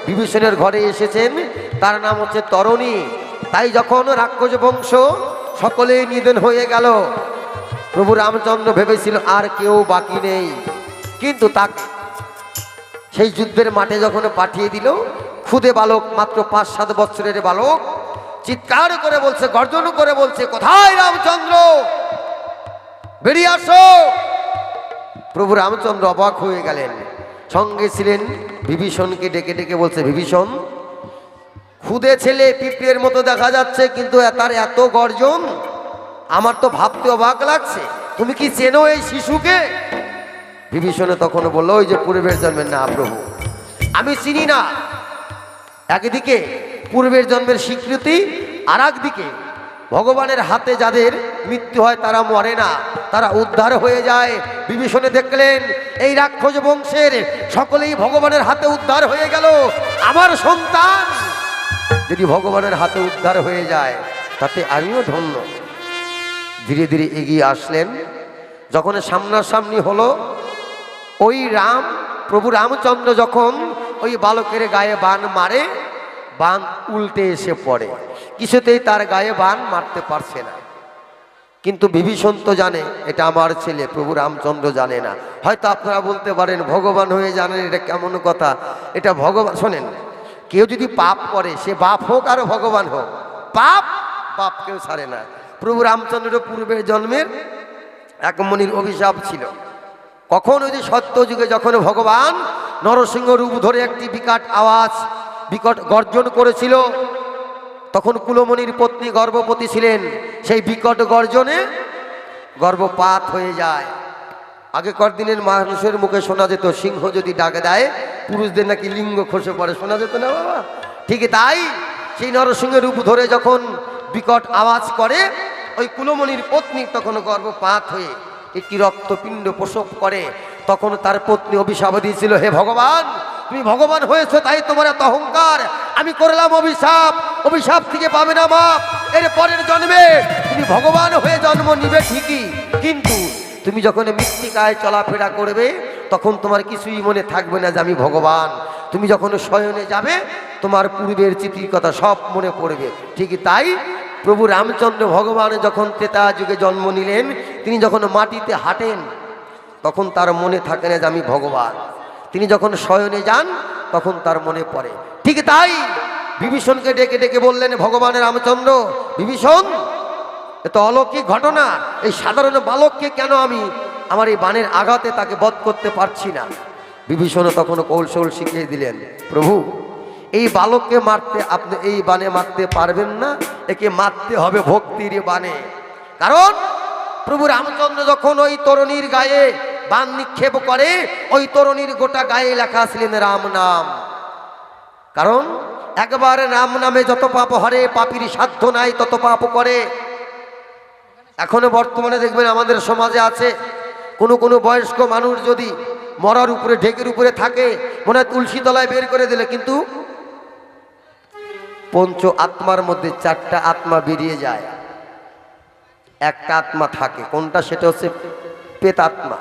বিভীষণের ঘরে এসেছেন, তার নাম হচ্ছে তরণী। তাই যখন রাক্ষস বংশ সকলেই নিধন হয়ে গেল, প্রভু রামচন্দ্র ভেবেছিল আর কেউ বাকি নেই, কিন্তু তাকে সেই যুদ্ধের মাঠে যখন পাঠিয়ে দিল, খুদে বালক, মাত্র 5-7 বছরের বালক চিৎকার করে বলছে, গর্জন করে বলছে, কোথায় রামচন্দ্র, বেরিয়ে আসো। প্রভু রামচন্দ্র অবাক হয়ে গেলেন। সঙ্গে ছিলেন বিভীষণকে ডেকে ডেকে বলছে, বিভীষণ, খুদে ছেলে, পিঁপড়ের মতো দেখা যাচ্ছে, কিন্তু তার এত গর্জন, আমার তো ভাবতে অবাক লাগছে। তুমি কি চেনো এই শিশুকে? বিভীষণে তখন বললো, ওই যে পূর্বের জন্মের, না প্রভু আমি চিনি না। একদিকে পূর্বের জন্মের স্বীকৃতি, আর একদিকে ভগবানের হাতে যাদের মৃত্যু হয় তারা মরে না, তারা উদ্ধার হয়ে যায়। বিভীষণে দেখলেন এই রাক্ষস বংশের সকলেই ভগবানের হাতে উদ্ধার হয়ে গেল, আমার সন্তান যদি ভগবানের হাতে উদ্ধার হয়ে যায় তাতে আমিও ধন্য। ধীরে ধীরে এগিয়ে আসলেন। যখন সামনাসামনি হলো, ওই রাম, প্রভু রামচন্দ্র যখন ওই বালকের গায়ে বাণ মারে, বাণ উল্টে এসে পড়ে, কিছুতেই তার গায়ে বাণ মারতে পারছে না। কিন্তু বিভীষণ তো জানে এটা আমার ছেলে, প্রভু রামচন্দ্র জানে না। হয়তো আপনারা বলতে পারেন, ভগবান হয়ে জানেন, এটা কেমন কথা? এটা ভগবান, শোনেন, কেউ যদি পাপ করে, সে বাপ হোক আর ভগবান হোক, পাপ বাপ কেউ ছাড়ে না। প্রভু রামচন্দ্রের পূর্বের জন্মের এক মুনির অভিশাপ ছিল। কখন ওই যে সত্যযুগে যখন ভগবান নরসিংহ রূপ ধরে একটি বিকট আওয়াজ, বিকট গর্জন করেছিল, তখন কুলমণির পত্নী গর্ভবতী ছিলেন। সেই বিকট গর্জনে গর্ভপাত হয়ে যায়। আগেকার দিনের মানুষের মুখে শোনা যেত, সিংহ যদি ডাকে দেয় পুরুষদের নাকি লিঙ্গ খসে পড়ে, শোনা যেত না বাবা? ঠিক তাই, সেই নরসিংহ রূপ ধরে যখন বিকট আওয়াজ করে, ওই কুলমণির পত্নী তখন গর্ভপাত হয়ে একটি রক্তপিণ্ড প্রসব করে। তখন তার পত্নী অভিশাপ দিয়েছিল, হে ভগবান, তুমি ভগবান হয়েছো তাই তোমার এত অহংকার, আমি করলাম অভিশাপ, অভিশাপ থেকে পাবে না মাপ, এর পরের জন্মে তুমি ভগবান হয়ে জন্ম নিবে ঠিকই, কিন্তু তুমি যখন মৃত্তিকায় চলাফেরা করবে তখন তোমার কিছুই মনে থাকবে না যে আমি ভগবান। তুমি যখন শয়নে যাবে তোমার পূর্বের স্মৃতির কথা সব মনে পড়বে। ঠিক তাই প্রভু রামচন্দ্র ভগবান যখন ত্রেতা যুগে জন্ম নিলেন, তিনি যখন মাটিতে হাঁটেন তখন তার মনে থাকে না যে আমি ভগবান। তিনি যখন শয়নে যান তখন তার মনে পড়ে। ঠিক তাই বিভীষণকে ডেকে ডেকে বললেন ভগবানের রামচন্দ্র, বিভীষণ, এ তো অলৌকিক ঘটনা, এই সাধারণ বালককে কেন আমি আমার এই বাণের আঘাতে তাকে বধ করতে পারছি না? বিভীষণ তখন কৌশল শিখিয়ে দিলেন, প্রভু এই বালককে মারতে আপনি এই বাণে মারতে পারবেন না, একে মারতে হবে ভক্তির বাণে। কারণ প্রভু রামচন্দ্র যখন ওই তরুণীর গায়ে বাণ নিক্ষেপ করে, ওই তরুণীর গোটা গায়ে লেখা ছিলেন রাম নাম। কারণ একবার রাম নামে যত পাপ হরে, পাপীর সাধ্য নাই তত পাপ করে। এখনো বর্তমানে দেখবেন আমাদের সমাজে আছে, কোনো বয়স্ক মানুষ যদি মরার উপরে, ঢেকের উপরে থাকে, মনে হয় তুলসী তলায় বের করে দিলে, কিন্তু পঞ্চ আত্মার মধ্যে 4টা আত্মা বেরিয়ে যায়, একটা আত্মা থাকে। কোনটা? সেটা হচ্ছে প্রেতাত্মা।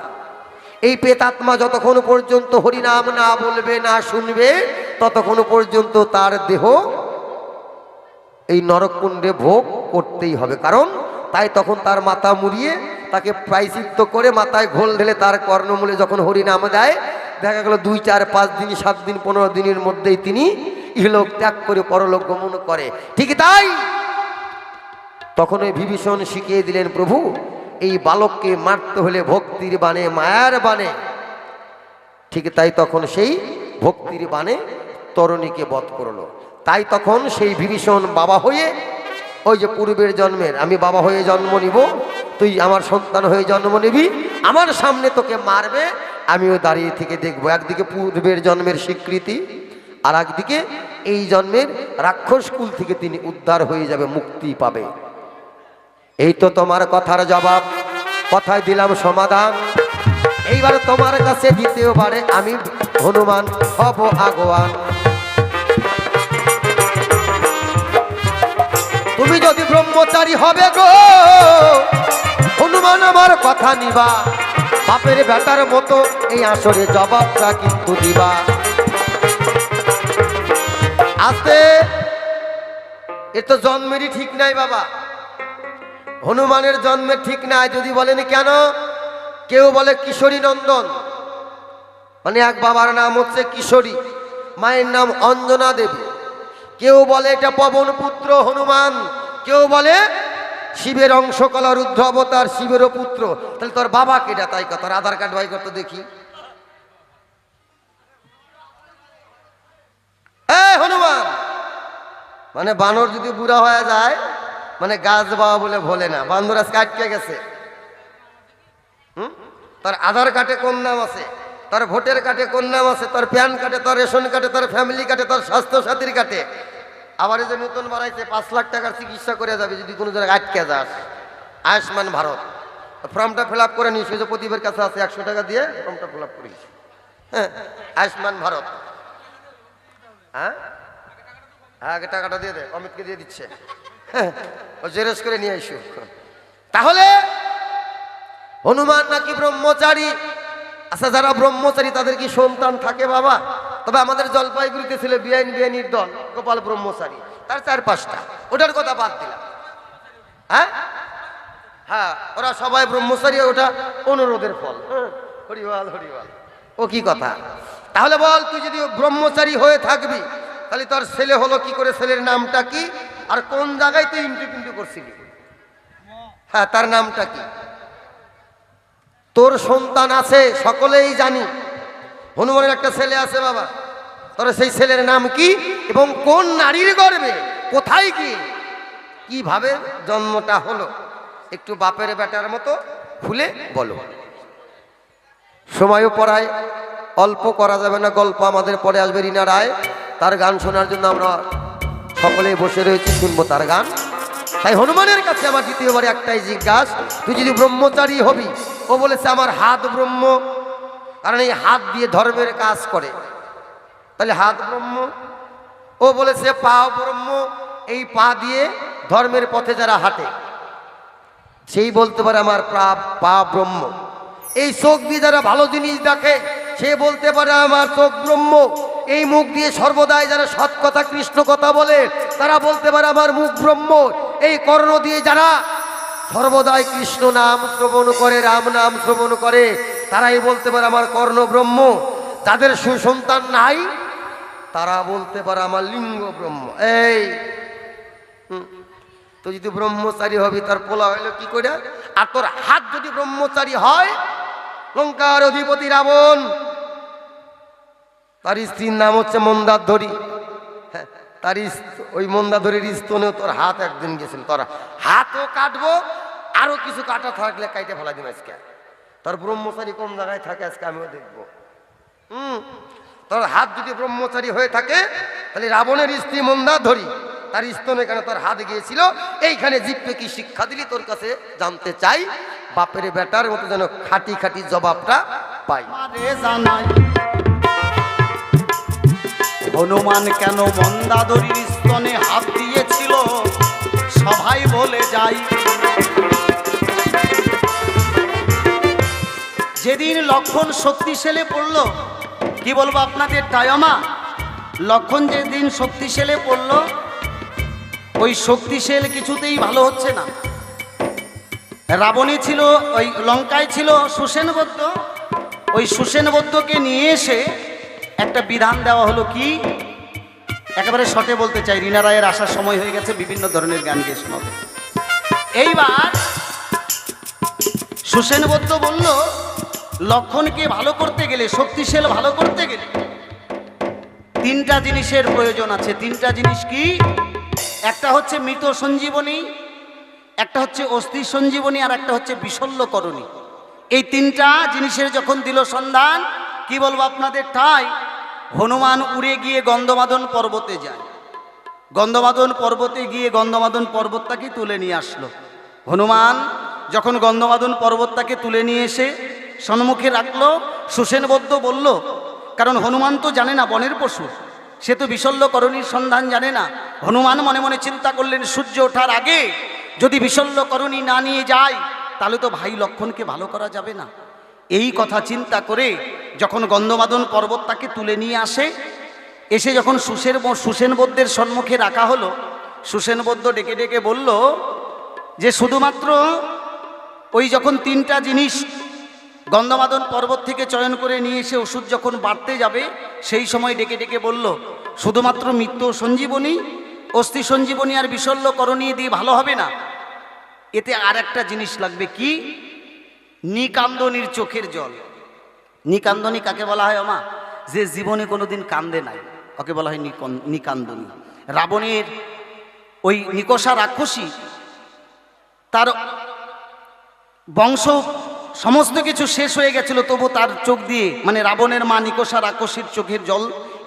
এই প্রেতাত্মা যতক্ষণ পর্যন্ত হরিনাম না বলবে, না শুনবে, ততক্ষণ পর্যন্ত তার দেহ এই নরককুণ্ডে ভোগ করতেই হবে। কারণ তাই তখন তার মাথা মুড়িয়ে তাকে প্রায়শ্চিত্ত করে মাথায় ঘোল ঢেলে তার কর্ণমূলে যখন হরিনাম দেয়, দেখা গেল 2, 4, 5 দিন, 7 দিন, 15 দিনের মধ্যেই তিনি ইহলোক ত্যাগ করে পরলোক গমন করে। ঠিক তাই তখন ওই বিভীষণ শিখিয়ে দিলেন, প্রভু এই বালককে মারতে হলে ভক্তির বাণে, মায়ার বাণে। ঠিক তাই তখন সেই ভক্তির বাণে তরুণীকে বধ করলো। তাই তখন সেই বিভীষণ বাবা হয়ে, ওই যে পূর্বের জন্মের, আমি বাবা হয়ে জন্ম নিব, তুই আমার সন্তান হয়ে জন্ম নিবি, আমার সামনে তোকে মারবে, আমিও দাঁড়িয়ে থেকে দেখবো। একদিকে পূর্বের জন্মের স্বীকৃতি, আর একদিকে এই জন্মের রাক্ষস কুল থেকে তিনি উদ্ধার হয়ে যাবে, মুক্তি পাবে। এই তো তোমার কথার জবাব, কথায় দিলাম সমাধান। এইবার তোমার কাছে দ্বিতীয়বারে আমি হনুমান হব আগুয়ান। তুমি যদি ব্রহ্মচারী হবে গো হনুমান, আমার কথা নিবা, বাপের বেটার মতো এই আসরে জবাবটা কিন্তু দিবা। আস্তে, এ তো জন্মেরই ঠিক নাই বাবা, হনুমানের জন্মের ঠিক নাই। যদি বলেন কেন, কেউ বলে কিশোরী নন্দন, মানে এক বাবার নাম হচ্ছে কিশোরী, মায়ের নাম অঞ্জনা দেবী। কেউ বলে এটা পবন পুত্র হনুমান, কেউ বলে শিবের অংশ কলা রুদ্র অবতার, শিবেরও পুত্র। তাহলে তোর বাবা কেটা? তাই কথা, তোর আধার কার্ড বাই করতে দেখি। হনুমান মানে বানর যদি বুড়া হয়ে যায়, মানে গাছ বাবা বলে ভোলে না, বান্দর আজকে আটকে গেছে। তোর আধার কার্ডে কোন নাম আছে, তোর ভোটের কার্ডে কোন নাম আছে, তোর প্যান কার্ডে, তোর রেশন কার্ডে, তোর ফ্যামিলি কার্ডে, তোর স্বাস্থ্য সাথীর কার্ডে। আবার এই যে নতুন বাড়াইছে 5 লাখ টাকার চিকিৎসা করে যাবে যদি কোনো জায়গায় আটকে যাস। আয়ুষ্মান ভারত ফর্মটা ফিল আপ করে নিস, যে প্রদীপের কাছে আছে 100 টাকা দিয়ে ফর্মটা ফিল আপ করিস। হ্যাঁ, আয়ুষ্মান ভারত। হ্যাঁ, আগে টাকাটা দিয়ে দে, অমিতকে দিয়ে দিচ্ছে। হ্যাঁ, ও জেরক্স করে নিয়ে আইসো। তাহলে হনুমান নাকি ব্রহ্মচারী? আচ্ছা, যারা ব্রহ্মচারী তাদের কি সন্তান থাকে বাবা? তবে আমাদের জলপাইগুড়িতে ছিল বিআইনির দল, গোপাল ব্রহ্মচারী, তার 4-5টা, ওটার কথা বাদ দিলাম। হ্যাঁ হ্যাঁ, ওরা সবাই ব্রহ্মচারী, ওটা অনুরোধের ফল। হরিবল হরিবল। ও কি কথা? তাহলে বল, তুই যদি ব্রহ্মচারী হয়ে থাকবি তাহলে তোর ছেলে হলো কি করে, ছেলের নামটা কি, আর কোন জায়গায় তুই ইন্টু করছিলি? হ্যাঁ, তার নামটা কি? তোর সন্তান আছে, সকলেই জানি। হনুমানের একটা ছেলে আছে বাবা, তোর সেই ছেলের নাম কি এবং কোন নারীর গর্ভে, কোথায় কি, কিভাবে জন্মটা হলো? একটু বাপের বেটার মতো খুলে বলো। সময়ও পড়ায়, অল্প করা যাবে না, গল্প আমাদের পরে আসবে রিনা রায়, তার গান শোনার জন্য আমরা সকলেই বসে রয়েছি, শুনবো তার গান। তাই হনুমানের কাছে আমার দ্বিতীয়বারে একটাই জিজ্ঞাসা, তুই যদি ব্রহ্মচারী হবি, ও বলেছে আমার হাত ব্রহ্ম, কারণ এই হাত দিয়ে ধর্মের কাজ করে, তাহলে হাত ব্রহ্ম। ও বলেছে পা ব্রহ্ম, এই পা দিয়ে ধর্মের পথে যারা হাঁটে, সেই বলতে পারে আমার পা ব্রহ্ম। এই চোখ দিয়ে যারা ভালো জিনিস দেখে, সে বলতে পারে আমার চোখ ব্রহ্ম। এই মুখ দিয়ে সর্বদাই যারা সৎ কথা কৃষ্ণ কথা বলে, তারা বলতে পারে আমার মুখ ব্রহ্ম। এই কর্ণ দিয়ে যারা সর্বদাই কৃষ্ণ নাম শ্রবণ করে, রাম নাম শ্রবণ করে, তারাই বলতে পারে আমার কর্ণ ব্রহ্ম। যাদের সুসন্তান নাই, তারা বলতে পারে আমার লিঙ্গ ব্রহ্ম। এই তো যদি ব্রহ্মচারী হবি, তার পোলা হইলো কি করে? আর তোর হাত যদি ব্রহ্মচারী হয়, লঙ্কার অধিপতি রাবণ, তার স্ত্রীর নাম হচ্ছে মন্দারধরী, তার ওই মন্দারধরীর স্তনেও তোর হাত একদিন গেছিল, তোর হাতও কাটবো, আরো কিছু কাটা থাকলে কাইটে ফেলা দিন আজকে। তোর ব্রহ্মচারী কোন জায়গায় থাকে আজকে আমিও দেখবো। তোর হাত যদি ব্রহ্মচারী হয়ে থাকে, তাহলে রাবণের স্ত্রী মন্দারধরী, তার স্তনে কেন তোর হাত গিয়েছিল? এইখানে জিভকে কি শিক্ষা দিলি তোর কাছে জানতে চাই, বাপের বেটার মতো যেন খাটি খাটি জবাবটা পাই। হনুমান কেন মন্দাদরীর স্তনে হাত দিয়েছিল, সবাই বলে যাই। যেদিন লক্ষণ শক্তিশালী পড়ল, কি বলবো আপনাদের টায়মা, লক্ষণ যেদিন শক্তিশালী পড়ল, ওই শক্তিশাল কিছুতেই ভালো হচ্ছে না। রাবণী ছিল, ওই লঙ্কায় ছিল সুসেনবদ্ধ, ওই সুসেনবদ্ধকে নিয়ে এসে একটা বিধান দেওয়া হলো। কি? একেবারে শর্টে বলতে চাই, রিনা রায়ের আসার সময় হয়ে গেছে, বিভিন্ন ধরনের গান গিয়ে শোনাবে। এইবার সুসেনবদ্ধ বলল, লক্ষণকে ভালো করতে গেলে, শক্তিশাল ভালো করতে গেলে 3টা জিনিসের প্রয়োজন আছে। 3টা জিনিস কি? একটা হচ্ছে মৃত সঞ্জীবনী, একটা হচ্ছে অস্থি সঞ্জীবনী, আর একটা হচ্ছে বিশল্যকরণী। এই 3টা জিনিসের যখন দিল সন্ধান, কি বলবো আপনাদের, ঠাই হনুমান উড়ে গিয়ে গন্ধমাদন পর্বতে যায়। গন্ধমাদন পর্বতে গিয়ে গন্ধমাদন পর্বতটাকে তুলে নিয়ে আসলো। হনুমান যখন গন্ধমাদন পর্বতটাকে তুলে নিয়ে এসে সম্মুখে রাখলো, সুসেনবদ্ধ বলল, কারণ হনুমান তো জানে না বনের পশু, সে তো বিশল্যকরণীর সন্ধান জানে না। হনুমান মনে মনে চিন্তা করলেন, সূর্য ওঠার আগে যদি বিশল্যকরণী না নিয়ে যায়, তাহলে তো ভাই লক্ষণকে ভালো করা যাবে না। এই কথা চিন্তা করে যখন গন্ধমাদন পর্বতটাকে তুলে নিয়ে আসে, এসে যখন সুসেনবদ্ধের সম্মুখে রাখা হলো, সুসেনবদ্ধ ডেকে ডেকে বলল যে শুধুমাত্র ওই যখন 3টা জিনিস গন্ধমাদন পর্বত থেকে চয়ন করে নিয়ে এসে ওষুধ যখন বাড়তে যাবে সেই সময় ডেকে ডেকে বলল, শুধুমাত্র মৃত্যু সঞ্জীবনী, অস্থি সঞ্জীবনী আর বিশল্যকরণীয় দিয়ে ভালো হবে না, এতে আর একটা জিনিস লাগবে। কি? নিকান্দনীর চোখের জল। নিকান্দনী কাকে বলা হয় আমা? যে জীবনে কোনোদিন কান্দে নাই, ওকে বলা হয় নিকান্দনী। রাবণের ওই নিকষা রাক্ষসী, তার বংশ সমস্ত কিছু শেষ হয়ে গেছিল, তবু তার চোখ দিয়ে, মানে রাবণের মা নিকষা রাক্ষসীর চোখের জল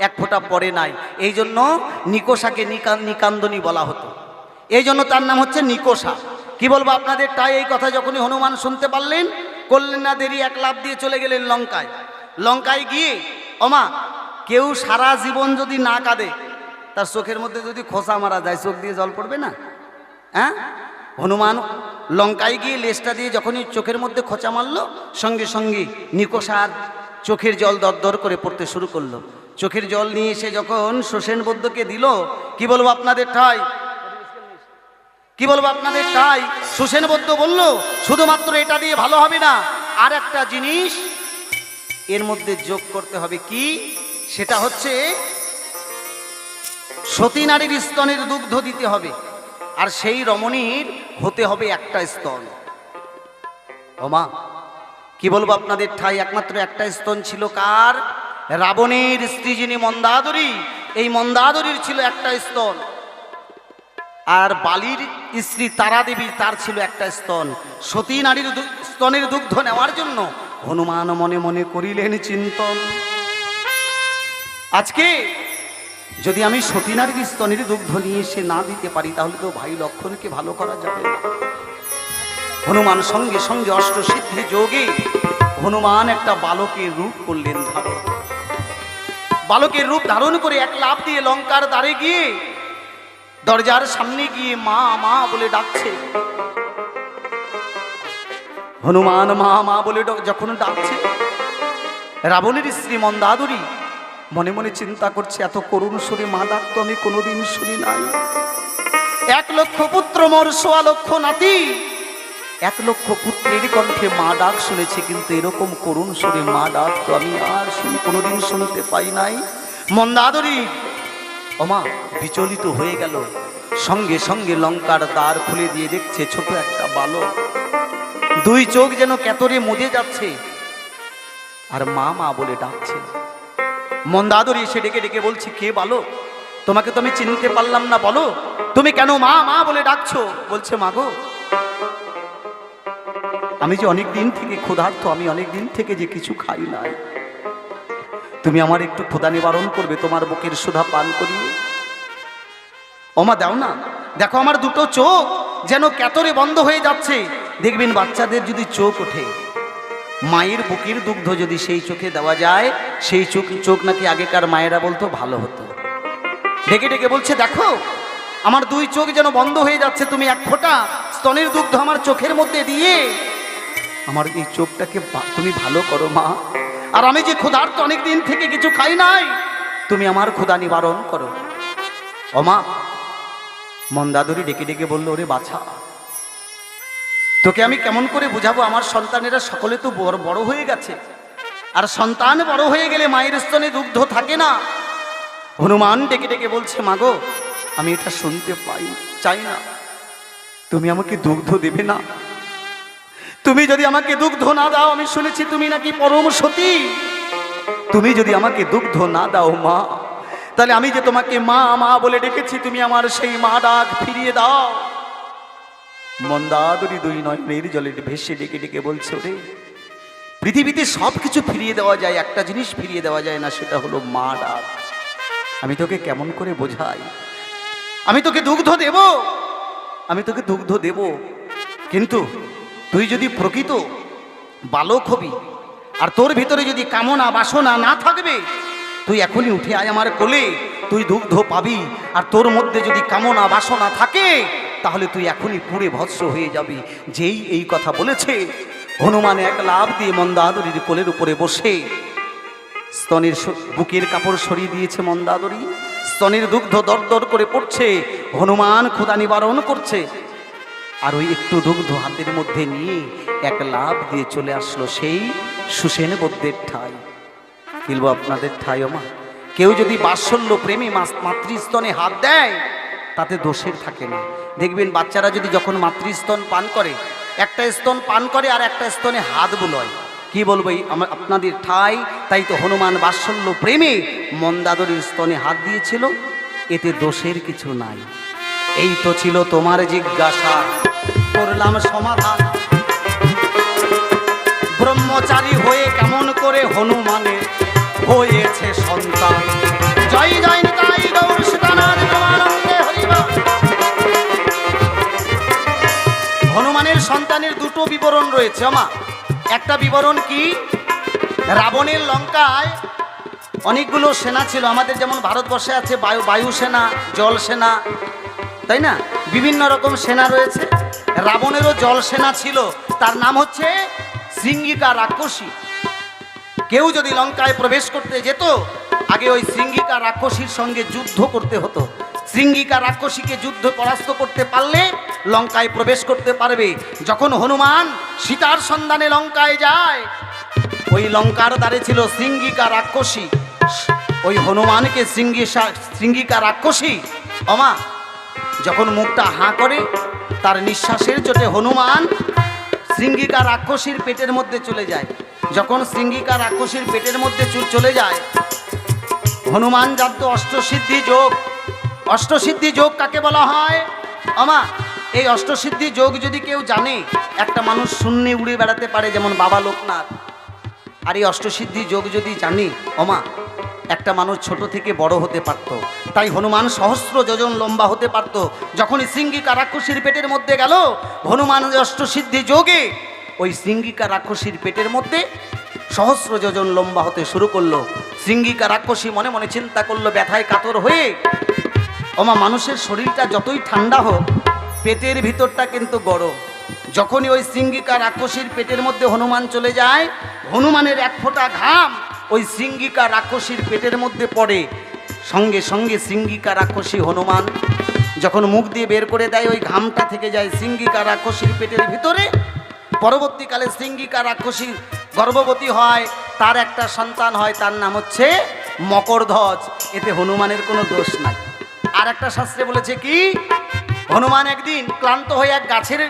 এক ফোঁটা পড়ে নাই। এই জন্য নিকষাকে নিকান্দনী বলা হতো, এই জন্য তার নাম হচ্ছে নিকষা। কি বলবো আপনাদের, তাই এই কথা যখনই হনুমান শুনতে পারলেন, করলেন না দেরি, এক লাফ দিয়ে চলে গেলেন লঙ্কায়। লঙ্কায় গিয়ে ওমা, কেউ সারা জীবন যদি না কাঁদে, তার চোখের মধ্যে যদি খোসা মারা যায়, চোখ দিয়ে জল পড়বে না? হ্যাঁ, হনুমান লঙ্কায় গিয়ে লেজটা দিয়ে যখনই চোখের মধ্যে খোঁচা মারলো, সঙ্গে সঙ্গে নিকষার চোখের জল দরদর করে পড়তে শুরু করলো। চোখের জল নিয়ে এসে যখন শোষণ বৌদ্ধকে দিল, কি বলবো আপনাদের ঠাই, কি বলবো আপনাদের ঠাই, শোষণ বৌদ্ধ বলল, শুধুমাত্র এটা দিয়ে ভালো হবে না, আর একটা জিনিস এর মধ্যে যোগ করতে হবে। কি? সেটা হচ্ছে সতী নারীর স্তনের দুগ্ধ দিতে হবে, আর সেই রমণীর হতে হবে একটা স্তন। ওমা, কি বলবো আপনাদের ঠাই, একমাত্র একটা স্তন ছিল কার? রাবণের স্ত্রী যিনি মন্দাদরী, এই মন্দাদরীর ছিল একটা স্তন। আর বালির স্ত্রী তারা দেবীর, তার ছিল একটা স্তন। সতী নারীর স্তনের দুগ্ধ নেওয়ার জন্য হনুমান মনে মনে করিলেন চিন্তন, আজকে যদি আমি সতী নারীর স্তনের দুগ্ধ নিয়ে এসে না দিতে পারি, তাহলে তো ভাই লক্ষণকে ভালো করা যাবে না। হনুমান সঙ্গে সঙ্গে অষ্টসিদ্ধি যোগে হনুমান একটা বালকের রূপ করলেন ধারণ। বালকের রূপ ধারণ করে এক লাফ দিয়ে লঙ্কার দ্বারে গিয়ে দরজার সামনে গিয়ে মা মা বলে ডাকছে। হনুমান মা মা বলে যখন ডাকছে, রাবণের স্ত্রী মন্দাদরী মনে মনে চিন্তা করছে, এত করুণ সুরে মা ডাক তো আমি কোনোদিন শুনি নাই। 1,00,000 পুত্র মোর 1,00,000 নাতি, 1,00,000 পুত্রের কণ্ঠে মা ডাক শুনেছি, কিন্তু এরকম করুণ সুরে মা ডাক তো আমি আর কোনোদিন শুনতে পাই নাই। মন্দাদরী ওমা বিচলিত হয়ে গেল, সঙ্গে সঙ্গে লঙ্কার দ্বার খুলে দিয়ে দেখছে ছোট একটা বালক, দুই চোখ যেন কেতরে মুদে যাচ্ছে, আর মা মা বলে ডাকছে। মন্দাদরী এসে ডেকে ডেকে বলছে, কে বালক? তোমাকে তো আমি চিনতে পারলাম না, বলো তুমি কেন মা মা বলে ডাকছো? বলছে, মাগো আমি যে অনেক দিন থেকে ক্ষুধার্ত, আমি অনেক দিন থেকে যে কিছু খাই নাই, তুমি আমার একটু ক্ষুধা নিবারণ করবে, তোমার বুকের সুধা পান করিয়ে। ওমা দাও না, দেখো আমার দুটো চোখ যেন কেতরে বন্ধ হয়ে যাচ্ছে। দেখবেন বাচ্চাদের যদি চোখ ওঠে, মায়ের বুকের দুগ্ধ যদি সেই চোখে দেওয়া যায়, সেই চোখ নাকি আগেকার মায়েরা বলতো ভালো হতো। ডেকে ডেকে বলছে, দেখো আমার দুই চোখ যেন বন্ধ হয়ে যাচ্ছে, তুমি এক ফোঁটা স্তনের দুগ্ধ আমার চোখের মধ্যে দিয়ে আমার এই চোখটাকে তুমি ভালো করো মা। আর আমি যে ক্ষুধার্ত, অনেক দিন থেকে কিছু খাই নাই, তুমি আমার ক্ষুধা নিবারণ করো। ওমা মন্দাদরী ডেকে ডেকে বলল, ওরে বাছা, তোকে আমি কেমন করে বুঝাবো, আমার সন্তানেরা সকলে তো বড় হয়ে গেছে, আর সন্তান বড় হয়ে গেলে মায়ের স্তনে দুগ্ধ থাকে না। হনুমান ডেকে ডেকে বলছে, মাগো আমি এটা শুনতে চাই না, তুমি আমাকে দুগ্ধ দেবে না? তুমি যদি আমাকে দুগ্ধ না দাও, আমি শুনেছি তুমি নাকি পরম সতী, তুমি যদি আমাকে দুগ্ধ না দাও মা, তাহলে আমি যে তোমাকে মা মা বলে ডেকেছি, তুমি আমার সেই মা ডাক ফিরিয়ে দাও। মন্দাদরী দুই নয়নের জলে ভেসে ডেকে ডেকে বলছে, ওরে পৃথিবীতে সব কিছু ফিরিয়ে দেওয়া যায়, একটা জিনিস ফিরিয়ে দেওয়া যায় না, সেটা হলো মা ডাক। আমি তোকে কেমন করে বোঝাই, আমি তোকে দুগ্ধ দেব, আমি তোকে দুগ্ধ দেব, কিন্তু তুই যদি প্রকৃত বালক হবি, আর তোর ভিতরে যদি কামনা বাসনা না থাকবে, তুই এখনই উঠে আয় আমার কোলে, তুই দুগ্ধ পাবি। আর তোর মধ্যে যদি কামনা বাসনা থাকে, তাহলে তুই এখনই পুড়ে ভস্ম হয়ে যাবি। যেই এই কথা বলেছে, হনুমান এক লাফ দিয়ে মন্দাদরীর কোলের উপরে বসে স্তনের বুকের কাপড় সরিয়ে দিয়েছে। মন্দাদরী স্তনের দুগ্ধ দরদর করে পড়ছে, হনুমান ক্ষুধা নিবারণ করছে, আর ওই একটু দুগ্ধ হাতের মধ্যে নিয়ে এক লাফ দিয়ে চলে আসলো সেই সুসেন বদ্যের ঠাই কিলব আপনাদের ঠাই ওমা। কেউ যদি বাৎসল্য প্রেমী মাতৃস্তনে হাত দেয় তাতে দোষের থাকে না। দেখবেন বাচ্চারা যদি যখন মাতৃস্তন পান করে, একটা স্তন পান করে আর একটা স্তনে হাত বুলোয়, কি বলবো আপনাদের ঠাই। তাই তো হনুমান বাৎসল্য প্রেমে মন্দাদরীর স্তনে হাত দিয়েছিল, এতে দোষের কিছু নাই। এই তো ছিল তোমার জিজ্ঞাসা, করলাম সমাধান। ব্রহ্মচারী হয়ে কেমন করে হনুমানের হয়েছে সন্তান। জয় জয় নিতাই গৌর সীতানাথ প্রেমানন্দে হরিবল। হনুমানের সন্তানের দুটো বিবরণ রয়েছে আমা। একটা বিবরণ কি, রাবণের লঙ্কায় অনেকগুলো সেনা ছিল। আমাদের যেমন ভারতবর্ষে আছে বায়ু সেনা, জল সেনা, তাই না, বিভিন্ন রকম সেনা রয়েছে। রাবণেরও জল সেনা ছিল, তার নাম হচ্ছে শৃঙ্গিকা রাক্ষসী। কেউ যদি লঙ্কায় প্রবেশ করতে যেত, আগে ওই শৃঙ্গিকা রাক্ষসীর সঙ্গে যুদ্ধ করতে হতো। শৃঙ্গিকা রাক্ষসীকে যুদ্ধ পরাস্ত করতে পারলে লঙ্কায় প্রবেশ করতে পারবে। যখন হনুমান সীতার সন্ধানে লঙ্কায় যায়, ওই লঙ্কার দ্বারে ছিল শৃঙ্গিকা রাক্ষসী। ওই হনুমানকে শৃঙ্গিকা রাক্ষসী অমা যখন মুখটা হাঁ করে, তার নিঃশ্বাসের চোটে হনুমান শৃঙ্গিকা রাক্ষসীর পেটের মধ্যে চলে যায়। যখন শৃঙ্গিকা রাক্ষসীর পেটের মধ্যে চলে যায়, হনুমান জানতো অষ্টসিদ্ধি যোগ। অষ্টসিদ্ধি যোগ কাকে বলা হয় আমা? এই অষ্টসিদ্ধি যোগ যদি কেউ জানে, একটা মানুষ শূন্যে উড়ে বেড়াতে পারে, যেমন বাবা লোকনাথ। আর এই অষ্টসিদ্ধি যোগ যদি জানি অমা, একটা মানুষ ছোট থেকে বড় হতে পারত। তাই হনুমান সহস্র যোজন লম্বা হতে পারত। যখন শৃঙ্গিকা রাক্ষসীর পেটের মধ্যে গেল, হনুমান অষ্টসিদ্ধি যোগে ওই শৃঙ্গিকা রাক্ষসীর পেটের মধ্যে সহস্র যোজন লম্বা হতে শুরু করলো। শৃঙ্গিকা রাক্ষসী মনে মনে চিন্তা করলো, ব্যথায় কাতর হয়ে ওমা, মানুষের শরীরটা যতই ঠান্ডা হোক, পেটের ভিতরটা কিন্তু গরম। যখনই ওই শৃঙ্গিকা রাক্ষসীর পেটের মধ্যে হনুমান চলে যায়, হনুমানের এক ফোঁটা ঘাম ওই শৃঙ্গিকা রাক্ষসীর পেটের মধ্যে পড়ে। সঙ্গে সঙ্গে শৃঙ্গিকা রাক্ষসী হনুমান যখন মুখ দিয়ে বের করে দেয়, ওই ঘামটা থেকে যায় শৃঙ্গিকা রাক্ষসীর পেটের ভিতরে। পরবর্তীকালে শৃঙ্গিকা রাক্ষসী গর্ভবতী হয়, তার একটা সন্তান হয়, তার নাম হচ্ছে মকরধ্বজ। এতে হনুমানের কোনো দোষ নাই। আর একটা শাস্ত্রে বলেছে কি, হনুমান একদিন ক্লান্ত হয়ে এক গাছের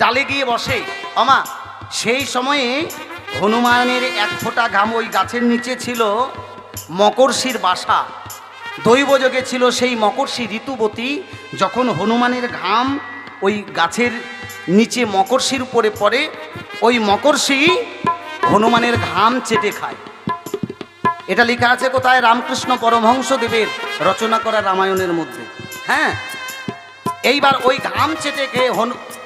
ডালে গিয়ে বসে আমা। সেই সময়ে হনুমানের এক ফোঁটা ঘাম, ওই গাছের নিচে ছিল মকর্ষির বাসা। দৈবযোগে ছিল সেই মকর্ষি ঋতুবতী। যখন হনুমানের ঘাম ওই গাছের নিচে মকর্ষির উপরে পড়ে, ওই মকর্ষি হনুমানের ঘাম চেটে খায়। এটা লেখা আছে কোথায়? রামকৃষ্ণ পরমহংসদেবের রচনা করা রামায়ণের মধ্যে। হ্যাঁ, এইবার ওই ঘাম চেটে খেয়ে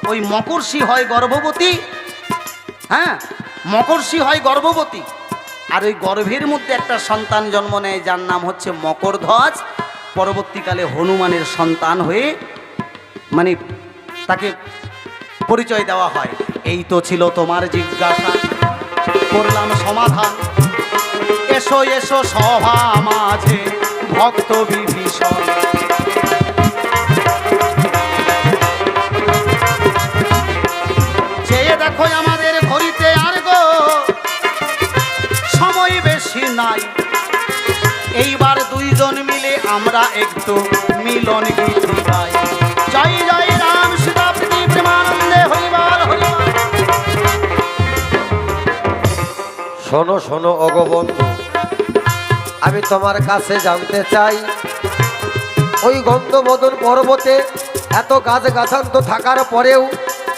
ওই মকর্ষি হয় গর্ভবতী। হ্যাঁ, মকর্ষি হয় গর্ভবতী, আর ওই গর্ভের মধ্যে একটা সন্তান জন্ম নেয়, যার নাম হচ্ছে মকরধ্বজ। পরবর্তীকালে হনুমানের সন্তান হয়ে মানে তাকে পরিচয় দেওয়া হয়। এই তো ছিল তোমার জিজ্ঞাসা, করলাম সমাধান। এসো এসো সভা মাঝে ভক্ত বিভীষণ। চেয়ে দেখো আমাদের ঘড়িতে, আর গো সময় বেশি নাই। এইবার দুইজন মিলে আমরা একটু মিলন গীত গাই। জয় জয় রাম সীতা প্রীতি প্রেমানন্দে হরিবল হরিবল। শোনো শোনো অগবন্ধু, আমি তোমার কাছে জানতে চাই, ওই গন্ধবদন পর্বতে এত গাছ গাছান্ত থাকার পরেও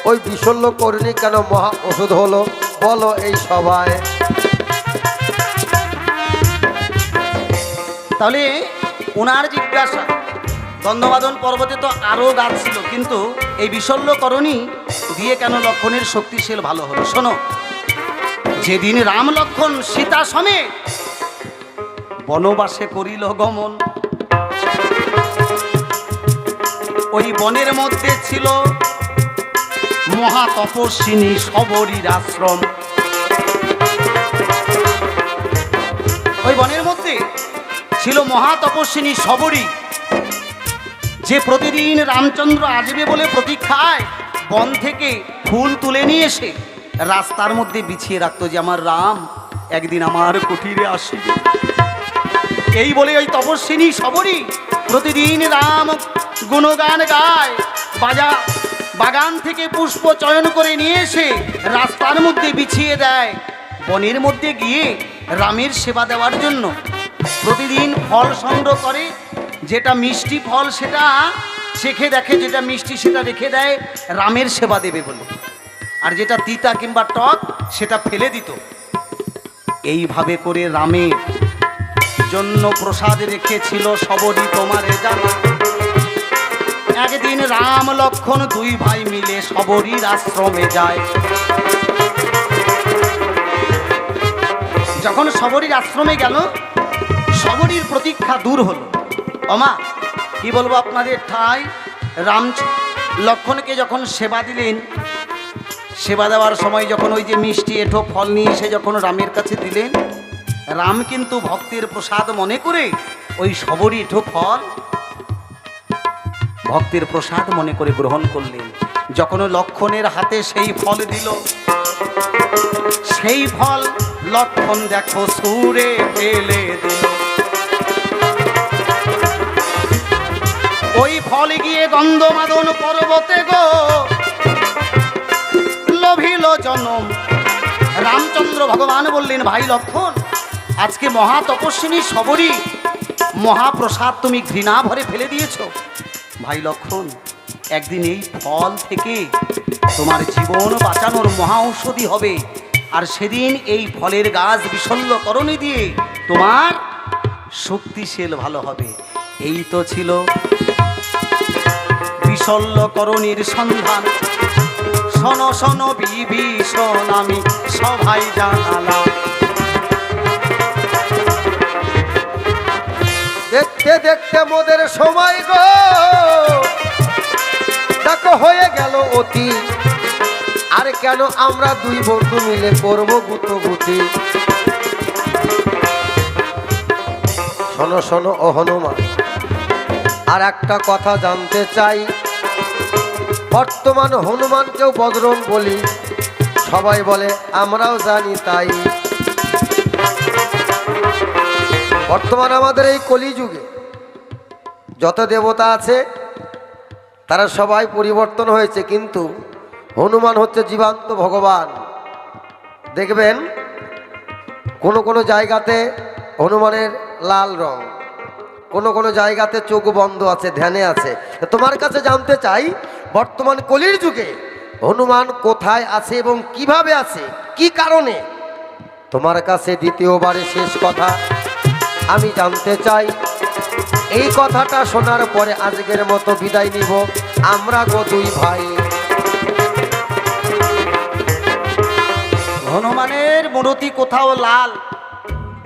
ওই বিশল্য কর্ণী কেন মহা ওষুধ হলো, বলো এই সভায়। তাহলে ওনার জিজ্ঞাসা, গন্ধবাদন পর্বতে তো আরও গাছ ছিল, কিন্তু এই বিশল্যকরণী দিয়ে কেন লক্ষণের শক্তিশীল ভালো হলো? শোনো, যেদিন রাম লক্ষণ সীতা সমেত বনবাসে করিল গমন, ওই বনের মধ্যে ছিল মহা তপস্বিনী শবরীর আশ্রম। ওই বনের মধ্যে ছিল মহা তপস্বিনী শবরী, যে প্রতিদিন রামচন্দ্র আসবে বলে প্রতীক্ষায় বন থেকে ফুল তুলে নিয়ে এসে রাস্তার মধ্যে বিছিয়ে রাখতো যে আমার রাম একদিন আমার কুটিরে আসিবে। এই বলে ওই তপস্বিনী শবরী প্রতিদিন রাম গুণগান গায়, বাগান থেকে পুষ্প চয়ন করে নিয়ে এসে রাস্তার মধ্যে বিছিয়ে দেয়, বনের মধ্যে গিয়ে রামের সেবা দেওয়ার জন্য। প্রতিদিন ফল সংগ্রহ করে, যেটা মিষ্টি ফল সেটা চেখে দেখে, যেটা মিষ্টি সেটা রেখে দেয় রামের সেবা দেবে বলে, আর যেটা তিতা কিংবা টক সেটা ফেলে দিত। এইভাবে করে রামের জন্য প্রসাদ রেখেছিল শবরী, তোমারে জানা। একদিন রাম লক্ষ্মণ দুই ভাই মিলে শবরীর আশ্রমে যায়। যখন শবরীর আশ্রমে গেল, শবরীর প্রতীক্ষা দূর হলো। ওমা কি বলবো আপনাদের, ঠাই রাম লক্ষ্মণকে যখন সেবা দিলেন, সেবা দেওয়ার সময় যখন ওই যে মিষ্টি এঁঠো ফল নিয়ে এসে যখন রামের কাছে দিলেন, রাম কিন্তু ভক্তের প্রসাদ মনে করে ওই শবরী এঁঠো ফল ভক্তের প্রসাদ মনে করে গ্রহণ করলেন। যখন লক্ষ্মণের হাতে সেই ফল দিল, সেই ফল লক্ষ্মণ দেখো সুরে ফেলে দিল। ওই ফল গিয়ে গন্ধমাদন পর্বতে গো লোভিল জনম। রামচন্দ্র ভগবান বললেন, ভাই লক্ষ্মণ, আজকে মহা তপস্বিনী শবরী মহাপ্রসাদ তুমি ঘৃণা ভরে ফেলে দিয়েছ। ভাই লক্ষ্মণ, একদিন এই ফল থেকে তোমার জীবন বাঁচানোর মহা ঔষধি হবে, আর সেদিন এই ফলের গাছ বিশল্যকরণী দিয়ে তোমার শক্তিশীল ভালো হবে। এই তো ছিল বিশল্যকরণীর সন্ধান। শোনো শোনো বিভীষণ, আমি সবাই জানালাম। দেখতে দেখতে মোদের সময় গো দেখো হয়ে গেল অতি, আর কেন আমরা দুই বন্ধু মিলে করবো গুতগুতি। শোনো শোনো ও হনুমান, আর একটা কথা জানতে চাই, বর্তমান হনুমানকেও বজরং বলি, সবাই বলে আমরাও জানি তাই। বর্তমান আমাদের এই কলিযুগে যত দেবতা আছে তারা সবাই পরিবর্তন হয়েছে, কিন্তু হনুমান হচ্ছে জীবন্ত ভগবান। দেখবেন কোনো কোনো জায়গাতে হনুমানের লাল রং, কোনো কোনো জায়গাতে চোখ বন্ধ আছে, ধ্যানে আছে। তোমার কাছে জানতে চাই, বর্তমান কলির যুগে হনুমান কোথায় আছে এবং কিভাবে আছে, কি কারণে? তোমার কাছে দ্বিতীয়বারে শেষ কথা আমি জানতে চাই। এই কথাটা শোনার পরে আজকের মতো বিদায় নিব আমরা গো দুই ভাই। হনুমানের মূর্তি কোথাও লাল,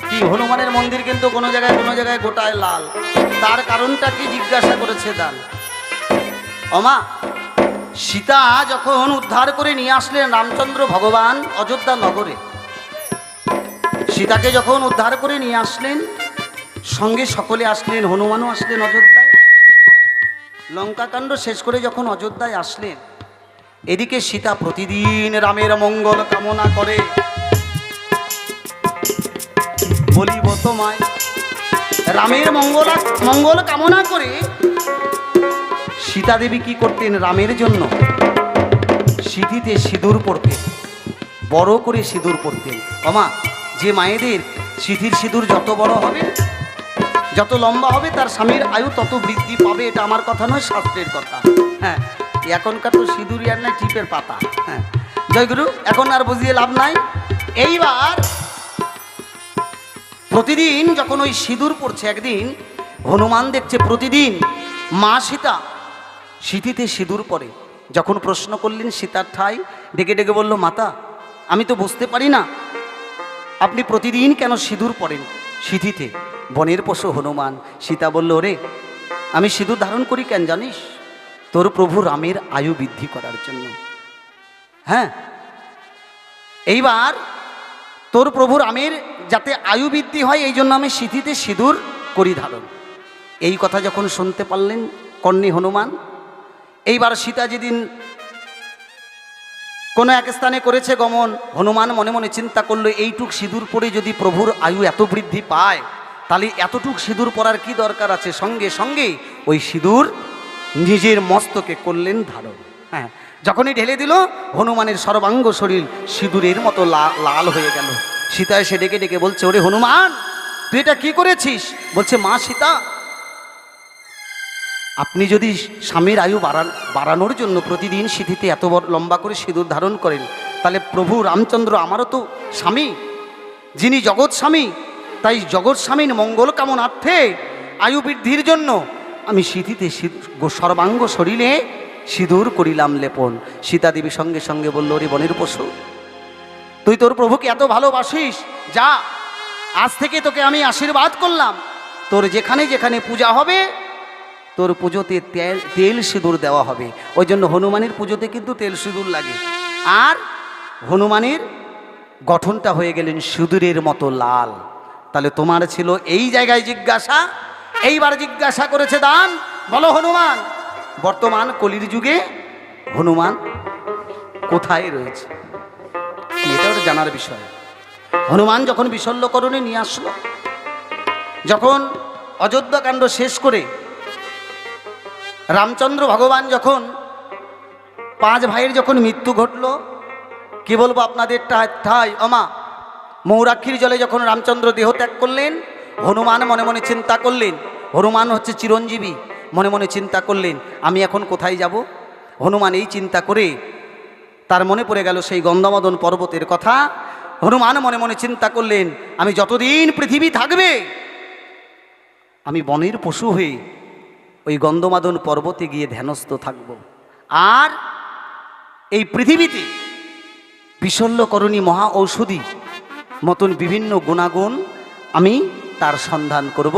কি হনুমানের মন্দির কিন্তু কোনো জায়গায় গোটায় লাল, তার কারণটা কি জিজ্ঞাসা করেছে দান। ওমা, সীতা যখন উদ্ধার করে নিয়ে আসলেন রামচন্দ্র ভগবান অযোধ্যা নগরে, সীতাকে যখন উদ্ধার করে নিয়ে আসলেন, সঙ্গে সকলে আসলেন, হনুমানও আসলেন অযোধ্যায়। লঙ্কাকাণ্ড শেষ করে যখন অযোধ্যায় আসলেন, এদিকে সীতা প্রতিদিন রামের মঙ্গল কামনা করে। বলিব তোমায়, রামের মঙ্গল কামনা করে সীতা দেবী কি করতেন? রামের জন্য সিঁথিতে সিঁদুর পরতেন, বড় করে সিঁদুর পরতেন। ওমা, যে মায়েদের সিঁথির সিঁদুর যত বড় হবে, যত লম্বা হবে, তার স্বামীর আয়ু তত বৃদ্ধি পাবে। এটা আমার কথা নয়, শাস্ত্রের কথা। হ্যাঁ, এখনকার তো সিঁদুর আর নাই, টিপের পাতা। হ্যাঁ, জয়গুরু, এখন আর বুঝিয়ে লাভ নাই। এইবার প্রতিদিন যখন ওই সিঁদুর পড়ছে, একদিন হনুমান দেখছে প্রতিদিন মা সীতা সিঁথিতে সিঁদুর পরে। যখন প্রশ্ন করলেন সীতার ঠাই, ডেকে ডেকে বলল, মাতা, আমি তো বুঝতে পারি না আপনি প্রতিদিন কেন সিঁদুর পরেন সিঁথিতে। বনের পশু হনুমান। সীতা বলল, রে, আমি সিঁদুর ধারণ করি কেন জানিস? তোর প্রভু রামের আয়ু বৃদ্ধি করার জন্য। হ্যাঁ, এইবার তোর প্রভু রামের যাতে আয়ু বৃদ্ধি হয়, এই জন্য আমি সিঁথিতে সিঁদুর করি ধারণ। এই কথা যখন শুনতে পারলেন কর্ণী হনুমান, এইবার সীতা যেদিন কোনো এক স্থানে করেছে গমন। হনুমান মনে মনে চিন্তা করলো, এইটুক সিঁদুর পরে যদি প্রভুর আয়ু এত বৃদ্ধি পায়, তাহলে এতটুক সিঁদুর পরার কি দরকার আছে। সঙ্গে সঙ্গে ওই সিঁদুর নিজের মস্তকে করলেন ধারণ। হ্যাঁ, যখনই ঢেলে দিল, হনুমানের সর্বাঙ্গ শরীর সিঁদুরের মতো লাল হয়ে গেল। সীতা এসে ডেকে ডেকে বলছে, ওরে হনুমান, তুই এটা কি করেছিস? বলছে, মা সীতা, আপনি যদি স্বামীর আয়ু বাড়ানোর জন্য প্রতিদিন সিঁথিতে এত বড় লম্বা করে সিঁদুর ধারণ করেন, তাহলে প্রভু রামচন্দ্র আমারও তো স্বামী, যিনি জগৎ স্বামী। তাই জগৎ স্বামীর মঙ্গল কামনার্থে আয়ু বৃদ্ধির জন্য আমি সিঁথিতে সর্বাঙ্গ শরীরে সিঁদুর করিলাম লেপন। সীতা দেবী সঙ্গে সঙ্গে বলল, রে বনের পশু, তুই তোর প্রভুকে এত ভালোবাসিস, যা, আজ থেকে তোকে আমি আশীর্বাদ করলাম, তোর যেখানে যেখানে পূজা হবে, তোর পুজোতে তেল সিঁদুর দেওয়া হবে। ওই জন্য হনুমানের পুজোতে কিন্তু তেল সিঁদুর লাগে। আর হনুমানের গঠনটা হয়ে গেলেন সিঁদুরের মতো লাল। তাহলে তোমার ছিল এই জায়গায় জিজ্ঞাসা, এইবার জিজ্ঞাসা করেছে দান। বলো হনুমান, বর্তমান কলির যুগে হনুমান কোথায় রয়েছে? এটা ওটা জানার বিষয়। হনুমান যখন বিশল্যকরণে নিয়ে আসলো, যখন অযোধ্যাকাণ্ড শেষ করে রামচন্দ্র ভগবান যখন 5 ভাইয়ের যখন মৃত্যু ঘটল, কি বলবো আপনাদের ঠাই অমা মৌরাক্ষীর জলে যখন রামচন্দ্র দেহ ত্যাগ করলেন, হনুমান মনে মনে চিন্তা করলেন, হনুমান হচ্ছে চিরঞ্জীবী, মনে মনে চিন্তা করলেন, আমি এখন কোথায় যাব? হনুমান এই চিন্তা করে তার মনে পড়ে গেল সেই গন্ধমাদন পর্বতের কথা। হনুমান মনে মনে চিন্তা করলেন, আমি যতদিন পৃথিবী থাকবে, আমি বনের পশু হয়ে ওই গন্ধমাদন পর্বতে গিয়ে ধ্যানস্থ থাকব। আর এই পৃথিবীতে বিশল্যকরণী মহা ঔষধি মতন বিভিন্ন গুণাগুণ আমি তার সন্ধান করব।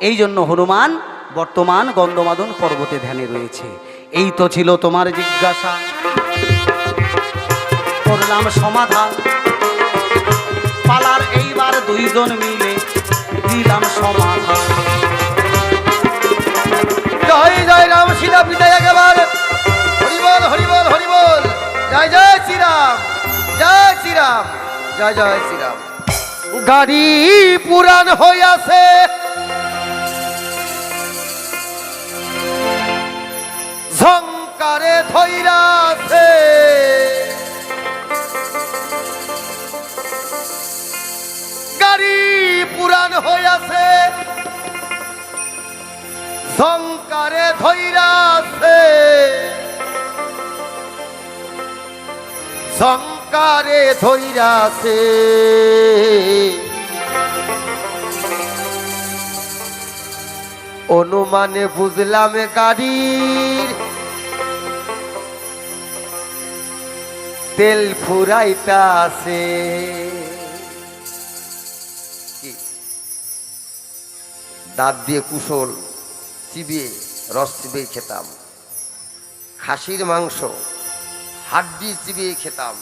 এই জন্য হনুমান বর্তমান গন্ধমাদন পর্বতে ধ্যানে রয়েছে। এই তো ছিল তোমার জিজ্ঞাসা, করলাম সমাধান। পালার এইবার 2 জন মিলে দিলাম সমাধান। জয় জয় রাম, সীতা পিতায় একেবারে হরিবল হরিবল হরিবল। জয় জয় শ্রীরাম, জয় শ্রীরাম, জয় জয় শ্রীরাম। গাড়ি পুরান হইয়াছে, ঝংকারে ধইরাছে, গাড়ি পুরান হইয়াছে, ঝংকারে ধইরাছে, ঝংকারে ধইরাছে। অনুমানে বুঝলাম গাড়ির তেল ফুরাইতাছে। দাঁত দিয়ে কুশল চিবিয়ে রস চিবিয়ে খেতাম, খাসির মাংস হাড্ডি চিবিয়ে খেতাম,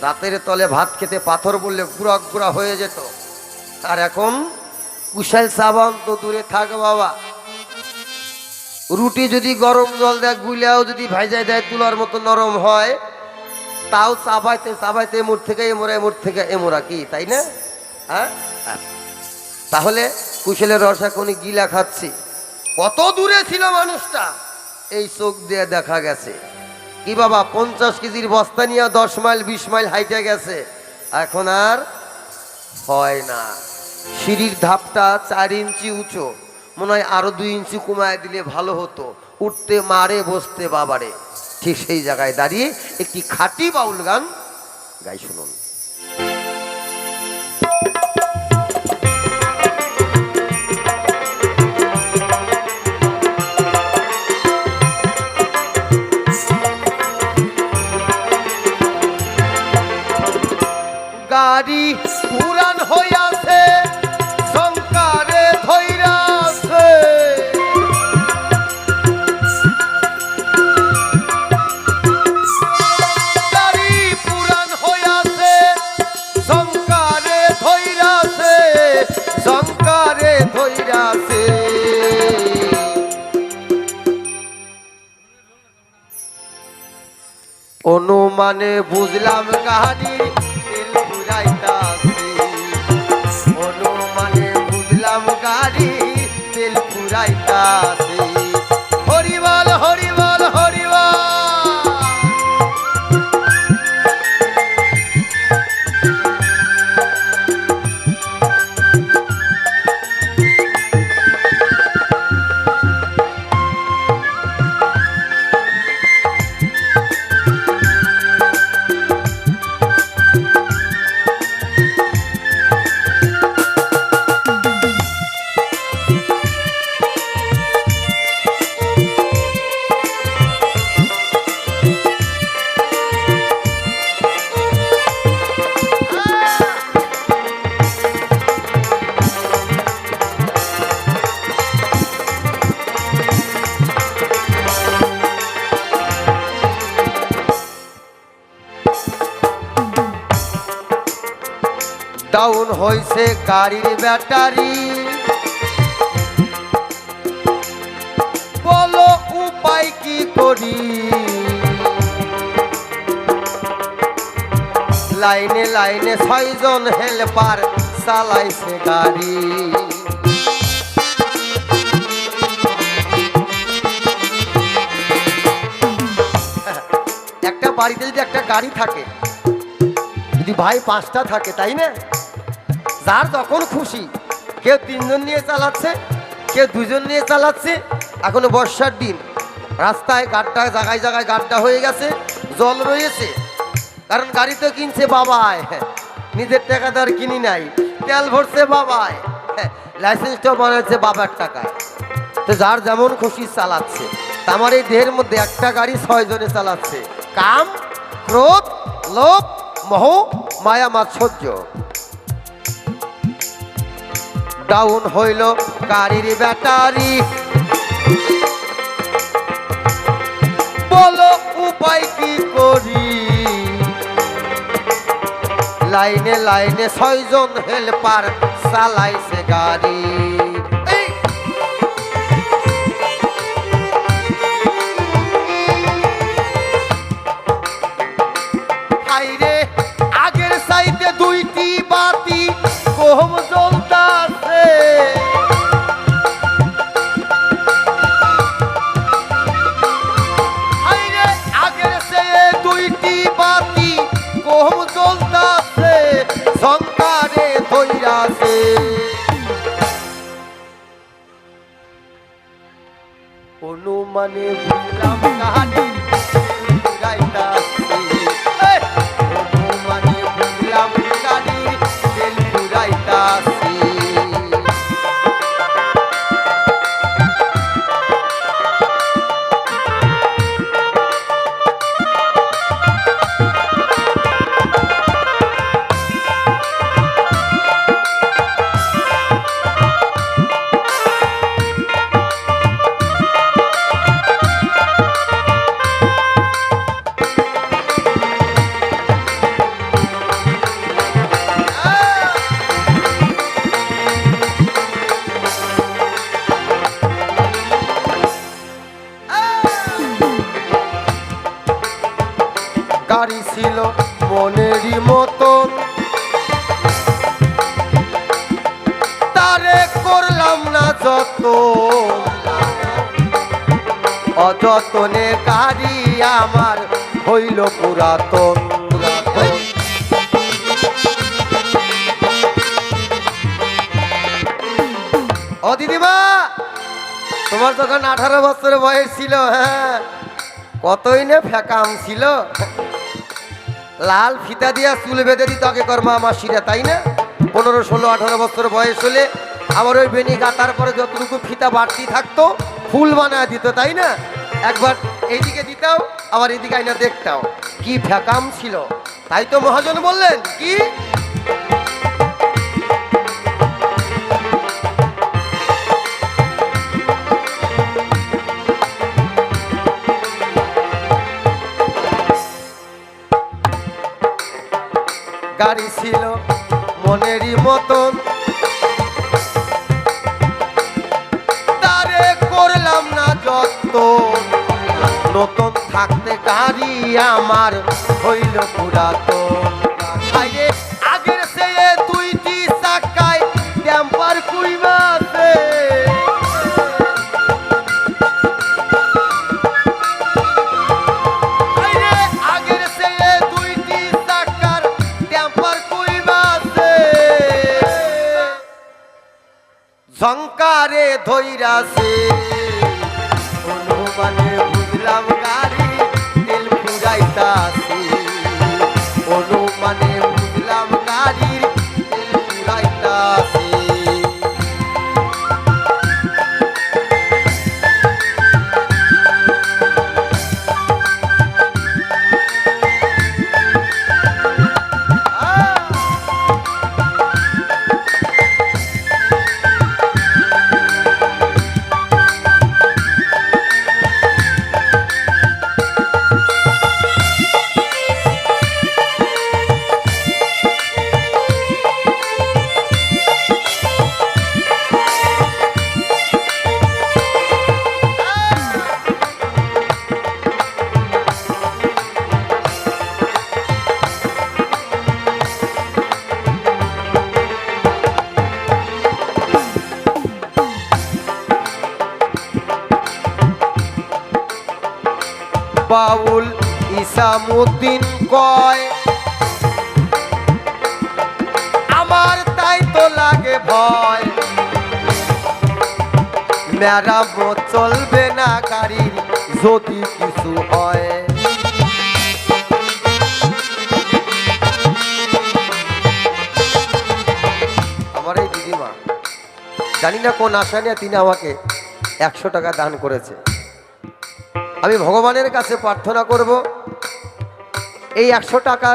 দাঁতের তলে ভাত খেতে পাথর বললে গুঁড়া গুঁড়া হয়ে যেত। আর এখন কুশাল সাবান তো দূরে থাক বাবা, রুটি যদি গরম জল দেয় গুলিয়াও যদি ভাইজাই দেয় তুলার মতো নরম হয়, তাও চাবাইতে চাবাইতে এমুর থেকে এমোরা, এমুর থেকে এমোরা, কি তাই না? হ্যাঁ, তাহলে কুশলের রস এখনই গিলা খাচ্ছি। কত দূরে ছিল মানুষটা, এই চোখ দিয়ে দেখা গেছে। কি বাবা, 50 কেজির বস্তা নিয়ে 10 মাইল 20 মাইল হাইটে গেছে, এখন আর হয় না। সিঁড়ির ধাপটা 4 ইঞ্চি উঁচু, মনে হয় আরো 2 ইঞ্চি কমায় দিলে ভালো হতো। উঠতে মারে, বসতে বাবারে। ঠিক সেই জায়গায় দাঁড়িয়ে একটি খাঁটি বাউল গান গাই, শুনুন। গাড়ি পুরান হইয়াছে, শঙ্কারে ধইরাছে, গাড়ি পুরান হইয়াছে, অনুমানে বুঝলাম গাড়ি তেল ফুরাইতাছে, অনুমানে বুঝলাম গাড়ি তেল ফুরাইতাছে। হরিবল হরিবল হরিবল। ডাউন হইছে গাড়ির ব্যাটারি, বলো উপায় কি করি? লাইনে লাইনে 6 জন হেল্পার চালাইছে গাড়ি। একটা বাড়িতে যদি একটা গাড়ি থাকে, যদি ভাই 5টা থাকে, তাই না? যার যখন খুশি, কেউ 3 জন নিয়ে চালাচ্ছে, কেউ 2 জন নিয়ে চালাচ্ছে। এখনো বর্ষার দিন, রাস্তায় গাড্ডা, জায়গায় জায়গায় গাড্ডা হয়ে গেছে, জল রয়েছে। কারণ গাড়ি তো কিনছে বাবায়, নিজের টাকা তো আর কিনি নাই। তেল ভরছে বাবায়, লাইসেন্সটাও বানাচ্ছে বাবার টাকায়। তো যার যেমন খুশি চালাচ্ছে। তা আমার এই দেহের মধ্যে একটা গাড়ি 6 জনে চালাচ্ছে। কাম, ক্রোধ, লোভ, মোহ, মায়া, মাৎসর্য। ডাউন হইল গাড়ির ব্যাটারি, বলো উপায় কি করি? লাইনে লাইনে 6 জন হেল্পার চালাইছে গাড়ি। হাইরে আগের সাইডে 2টি বাতি কম জ্বলতাছে, হাইরে আগের সে 2টি বাতি কম জ্বলতাছে, সংসারে ধইরাছে। অনুমানে বুঝলাম গাড়ি ফুরাইতাছে, অনুমানে বুঝলাম গাড়ি তেল ফুরাইতাছে। গাড়ি ছিল মনেরই মতন, তারে করলাম না যত, অযতনে গাড়ি আমার হইল পুরাতন। ও দিদিমা, তোমার যখন 18 বছর বয়স ছিল, হ্যাঁ, কতই না ফ্যাকাম ছিল। লাল ফিতা দিয়া চুল বেঁধে দিত আগে কর্মা মাসিরা, তাই না? 15, 16, 18 বছর বয়স হলে আবার ওই বেনি গাতার পরে যতটুকু ফিতা বাড়তি থাকতো ফুল বানায় দিত, তাই না? একবার এইদিকে দিতাও, আবার এইদিকে আইনা দেখতাও, কি ফ্যাকাম ছিল। তাই তো মহাজন বললেন কি, গাড়ি ছিল মনেরই মতন, তারে করলাম না যত, নতুন থাকতে গাড়ি আমার হইল পুরাতন। আরে আগের সে দুইটি চাকায় ড্যাম্পার কুইমাছে, আগের সে দুইটি চাকার ড্যাম্পার কুইমাছে, ঝংকারে ধইরাছে অনুমানে বুঝলাম গাড়ি তেল ফুরাইতাছে, অনুমানে বুঝলাম গাড়ির তেল ফুরাইতাছে। বাউল ইসামুদ্দিন কয় আমার তাই তো লাগে ভয়, মেরামত চলবে না গাড়ির যদি কিছু হয়। আমার এই দিদিমা জানি না কোন আশা নিয়ে তিনি আমাকে 100 টাকা দান করেছে। আমি ভগবানের কাছে প্রার্থনা করব এই 100 টাকা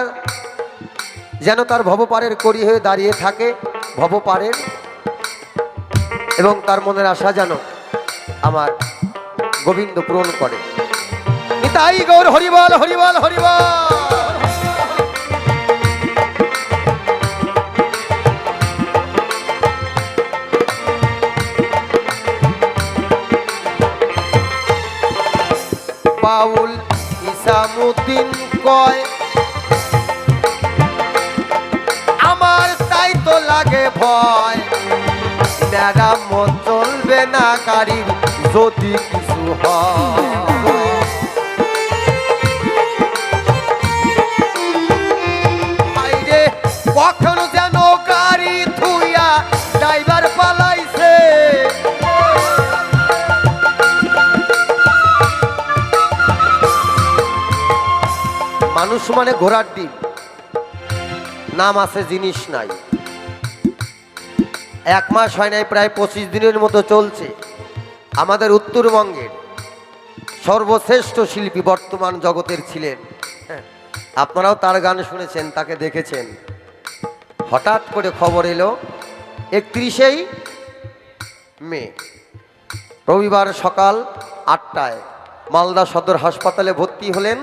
যেন তার ভবপারের কড়ি হয়ে দাঁড়িয়ে থাকে ভবপারের, এবং তার মনের আশা যেন আমার গোবিন্দ পূরণ করে। নিতাই গৌর হরিবল হরিবল হরিবল। বাউল ইসামুদ্দিন কয় আমার তাই তো লাগে ভয়, মেরামত চলবে না গাড়ির যদি কিছু হয়। কখনো যেন গাড়ি থুইয়া ড্রাইভার পালাইছে, মানুষ মানে ঘোড়ার ডিম, নাম আছে জিনিস নাই। 1 মাস হয় নাই, প্রায় 25 দিনের মতো চলছে। আমাদের উত্তরবঙ্গের সর্বশ্রেষ্ঠ শিল্পী বর্তমান জগতের ছিলেন, আপনারাও তার গান শুনেছেন, তাকে দেখেছেন। হঠাৎ করে খবর এলো 31 মে রবিবার সকাল 8টায় মালদা সদর হাসপাতালে ভর্তি হলেন।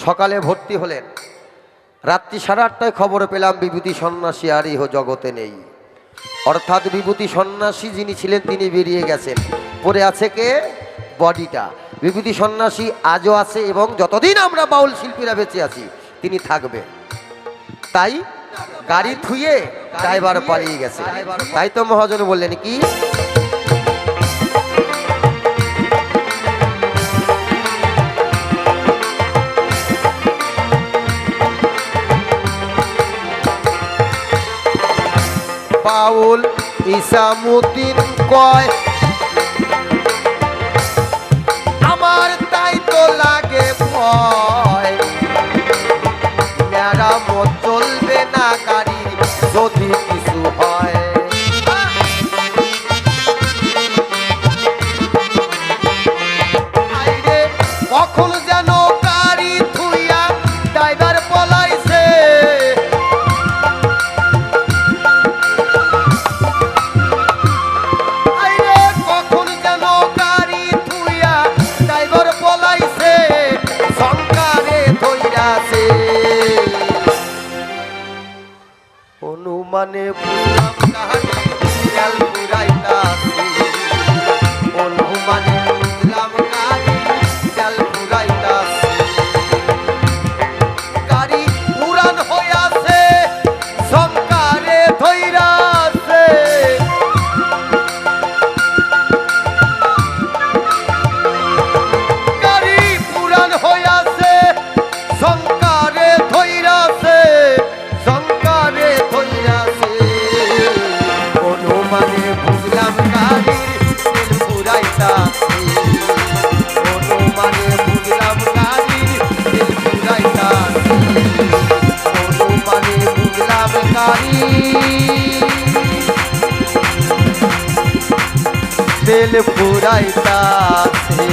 সকালে ভর্তি হলেন, রাত্রি 8:30টায় খবর পেলাম বিভূতি সন্ন্যাসী আর ইহ জগতে নেই। অর্থাৎ বিভূতি সন্ন্যাসী যিনি ছিলেন তিনি বেরিয়ে গেছেন, পড়ে আছে কে? বডিটা। বিভূতি সন্ন্যাসী আজও আছে এবং যতদিন আমরা বাউল শিল্পীরা বেঁচে আছি তিনি থাকবে। তাই গাড়ি থুয়ে ড্রাইভার পালিয়ে গেছে। তাই তো মহাজন বললেন কি, বাউল ইসামুদ্দিন কয় আমার তাই তো লাগে ভয়, মেরামত চলবে না গাড়ির যদি কিছু হয়। কখন যেন গাড়ি থুইয়া ড্রাইভার পলাইছে, কখন যেন গাড়ি থুইয়া ড্রাইভার পলাইছে, সংকারে ধইরাছে অনুমানে বুঝলাম গাড়ি তেল ফুরাইতাছে, অনুমানে বুঝলাম গাড়ি তেল ফুরাইতাছে